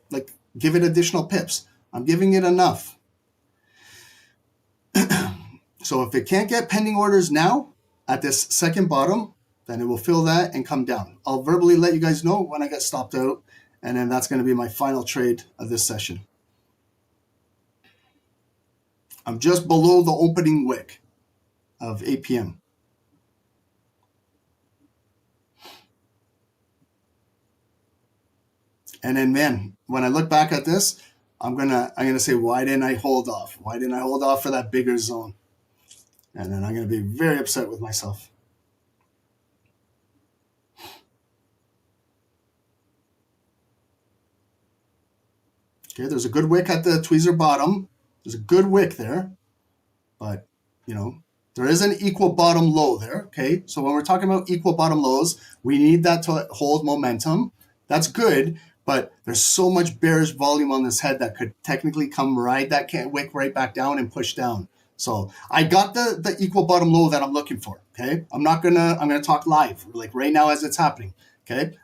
give it additional pips. I'm giving it enough. So if it can't get pending orders now at this second bottom, then it will fill that and come down. I'll verbally let you guys know when I get stopped out, and then that's going to be my final trade of this session. I'm just below the opening wick of 8 p.m. And then, man, when I look back at this, I'm gonna say, why didn't I hold off? Why didn't I hold off for that bigger zone? And then I'm gonna be very upset with myself. Okay, there's a good wick at the tweezer bottom. There's a good wick there, but there is an equal bottom low there. Okay, so when we're talking about equal bottom lows, we need that to hold momentum. That's good. But there's so much bearish volume on this head that could technically come ride that wick right back down and push down. So I got the equal bottom low that I'm looking for. Okay, I'm gonna talk live, like right now as it's happening. Okay,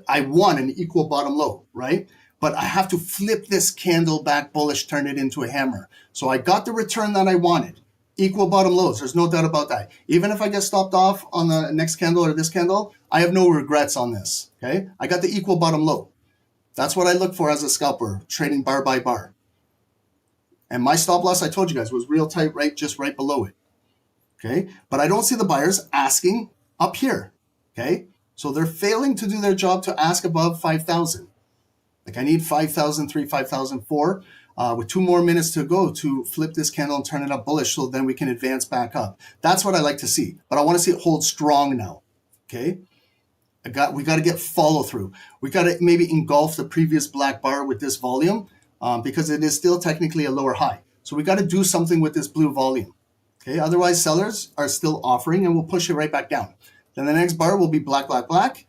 I want an equal bottom low, right? But I have to flip this candle back bullish, turn it into a hammer. So I got the return that I wanted. Equal bottom lows, there's no doubt about that. Even if I get stopped off on the next candle or this candle, I have no regrets on this. Okay, I got the equal bottom low. That's what I look for as a scalper, trading bar by bar. And my stop loss, I told you guys, was real tight, just right below it. Okay, but I don't see the buyers asking up here. Okay, so they're failing to do their job to ask above 5,000. Like I need 5,003, 5,004 with 2 more minutes to go to flip this candle and turn it up bullish, so then we can advance back up. That's what I like to see, but I want to see it hold strong now. Okay. We got to get follow through. We got to maybe engulf the previous black bar with this volume because it is still technically a lower high. So we got to do something with this blue volume. Okay, otherwise sellers are still offering and we'll push it right back down. Then the next bar will be black, black, black,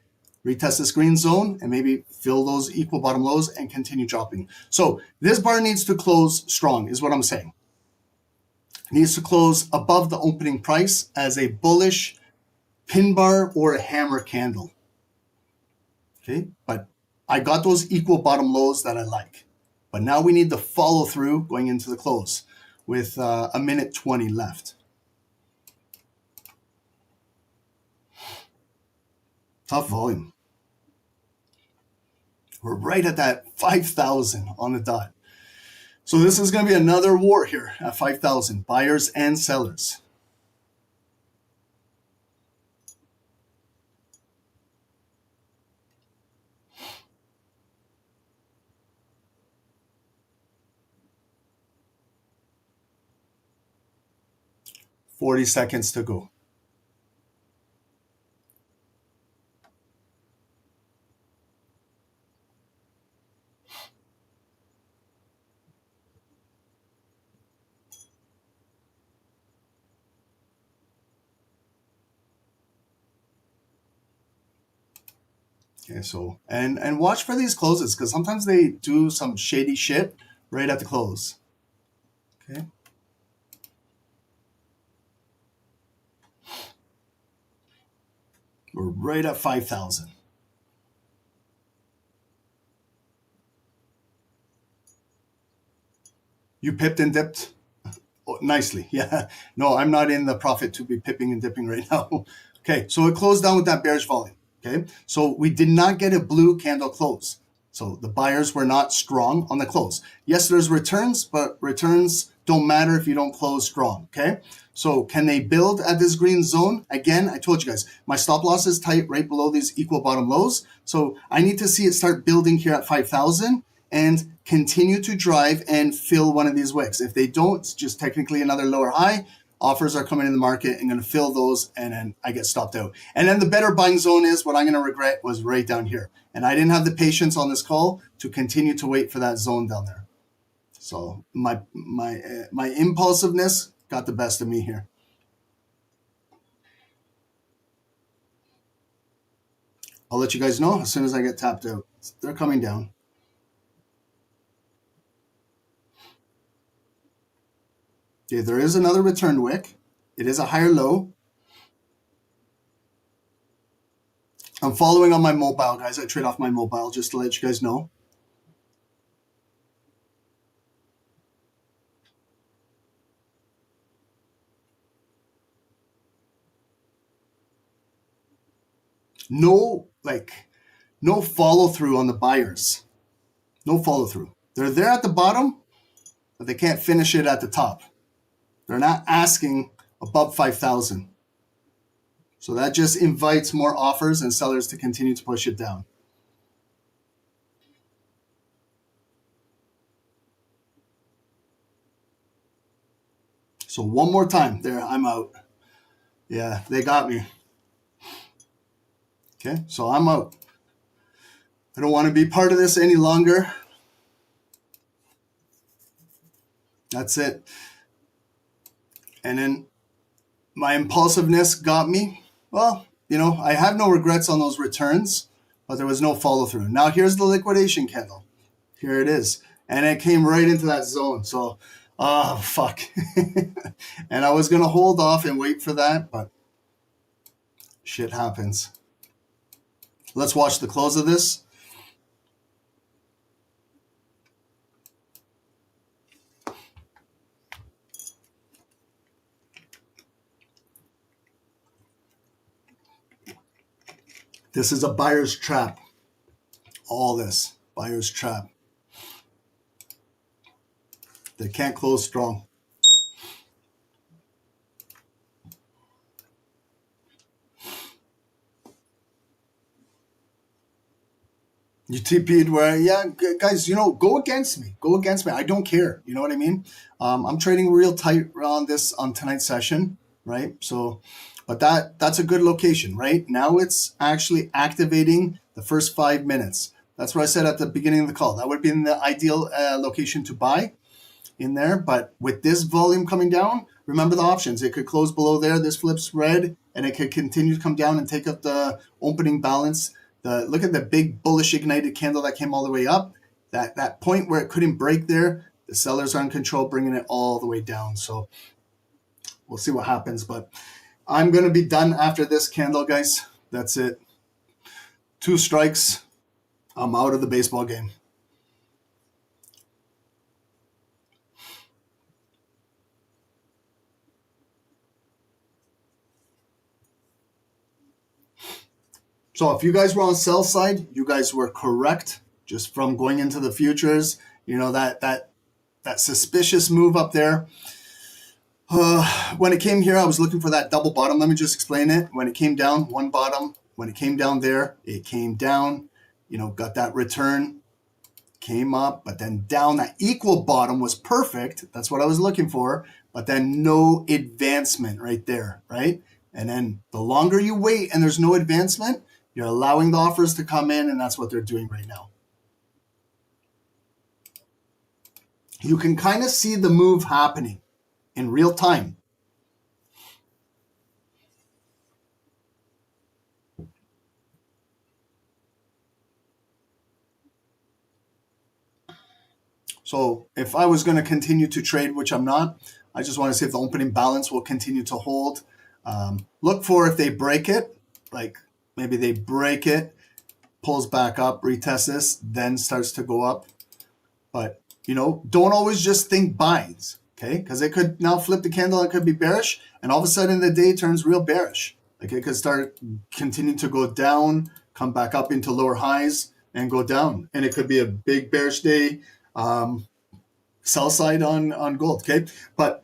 retest this green zone and maybe fill those equal bottom lows and continue dropping. So this bar needs to close strong is what I'm saying. It needs to close above the opening price as a bullish pin bar or a hammer candle. Okay, but I got those equal bottom lows that I like. But now we need the follow through going into the close with a minute 20 left. Tough volume. We're right at that 5,000 on the dot. So this is going to be another war here at 5,000, buyers and sellers. $40 seconds to go. Okay, so and watch for these closes because sometimes they do some shady shit right at the close. Okay. We're right at 5,000. You pipped and dipped nicely. Yeah. No, I'm not in the profit to be pipping and dipping right now. Okay, so it closed down with that bearish volume. Okay, so we did not get a blue candle close. So the buyers were not strong on the close. Yes, there's returns, but returns don't matter if you don't close strong. Okay, so can they build at this green zone? Again, I told you guys, my stop loss is tight right below these equal bottom lows. So I need to see it start building here at 5,000 and continue to drive and fill one of these wicks. If they don't, it's just technically another lower high. Offers are coming in the market and going to fill those, and then I get stopped out. And then the better buying zone is what I'm going to regret was right down here. And I didn't have the patience on this call to continue to wait for that zone down there. So my impulsiveness got the best of me here. I'll let you guys know as soon as I get tapped out. They're coming down. Okay, there is another return wick. It is a higher low. I'm following on my mobile, guys. I trade off my mobile just to let you guys know. No follow through on the buyers. No follow through. They're there at the bottom, but they can't finish it at the top. They're not asking above 5,000. So that just invites more offers and sellers to continue to push it down. So one more time. There, I'm out. Yeah, they got me. Okay, so I'm out. I don't want to be part of this any longer. That's it. And then my impulsiveness got me. Well, you know, I have no regrets on those returns, but there was no follow through. Now here's the liquidation candle. Here it is. And it came right into that zone. So, fuck. And I was going to hold off and wait for that, but shit happens. Let's watch the close of this. This is a buyer's trap. All this, buyer's trap. They can't close strong. You TP'd where, yeah, guys, you know, go against me. Go against me. I don't care. You know what I mean? I'm trading real tight on this on tonight's session, right? So, but that's a good location, right? Now it's actually activating the first 5 minutes. That's what I said at the beginning of the call. That would be in the ideal location to buy in there. But with this volume coming down, remember the options. It could close below there. This flips red, and it could continue to come down and take up the opening balance. Look at the big bullish ignited candle that came all the way up. That point where it couldn't break there, the sellers are in control, bringing it all the way down. So we'll see what happens. But I'm going to be done after this candle, guys. That's it. 2 strikes. I'm out of the baseball game. So if you guys were on sell side, you guys were correct. Just from going into the futures, you know, that suspicious move up there. When it came here, I was looking for that double bottom. Let me just explain it. When it came down, one bottom. When it came down there, it came down. You know, got that return. Came up, but then down. That equal bottom was perfect. That's what I was looking for. But then no advancement right there, right? And then the longer you wait and there's no advancement, you're allowing the offers to come in, and that's what they're doing right now. You can kind of see the move happening in real time. So if I was going to continue to trade, which I'm not, I just want to see if the opening balance will continue to hold. Look for if they break it, like maybe they break it, pulls back up, retests this, then starts to go up. But, you know, don't always just think buys, okay? Because it could now flip the candle, it could be bearish, and all of a sudden the day turns real bearish. Like it could start continuing to go down, come back up into lower highs, and go down. And it could be a big bearish day, sell side on gold, okay? But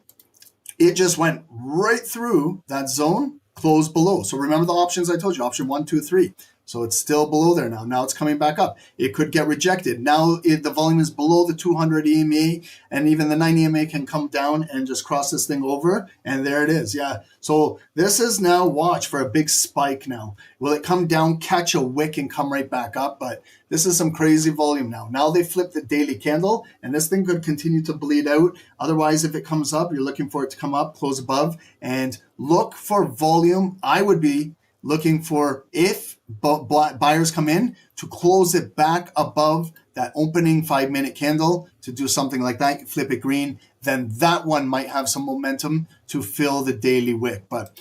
it just went right through that zone, closed below. So remember the options I told you, option 1, 2, 3. So it's still below there now. Now it's coming back up. It could get rejected. Now the volume is below the 200 EMA, and even the 9 EMA can come down and just cross this thing over. And there it is. Yeah. So this is now, watch for a big spike now. Will it come down, catch a wick, and come right back up? But this is some crazy volume now. Now they flip the daily candle, and this thing could continue to bleed out. Otherwise, if it comes up, you're looking for it to come up, close above, and look for volume. I would be looking for, if buyers come in, to close it back above that opening 5-minute candle, to do something like that, flip it green, then that one might have some momentum to fill the daily wick. But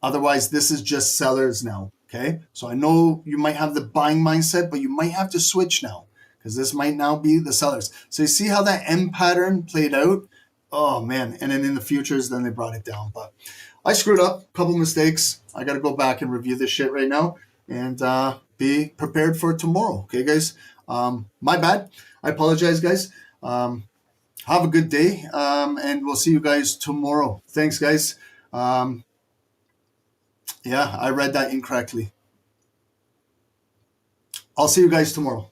otherwise, this is just sellers now, okay? So I know you might have the buying mindset, but you might have to switch now, because this might now be the sellers. So you see how that M pattern played out? Oh man, and then in the futures, then they brought it down. But I screwed up, a couple mistakes. I got to go back and review this shit right now and be prepared for tomorrow. Okay, guys? My bad. I apologize, guys. Have a good day, and we'll see you guys tomorrow. Thanks, guys. Yeah, I read that incorrectly. I'll see you guys tomorrow.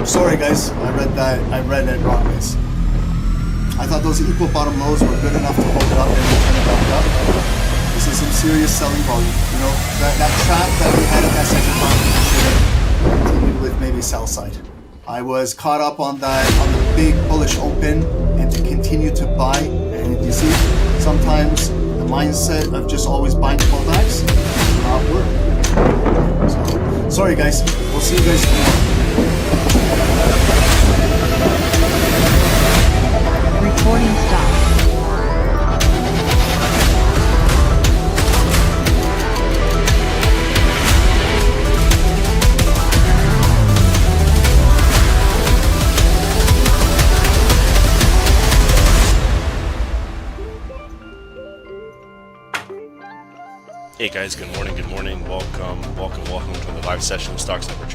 Sorry, guys. I read it wrong, guys. I thought those equal bottom lows were good enough to hold it up and turn it back up. This is some serious selling volume. You know, that trap that we had in that second round should have continued with maybe sell side. I was caught up on the big bullish open, and to continue to buy. And you see, sometimes the mindset of just always buying pullbacks does not work. So, sorry guys. We'll see you guys tomorrow. Recording stopped. Hey guys, good morning. Welcome to the live session of Stocks Number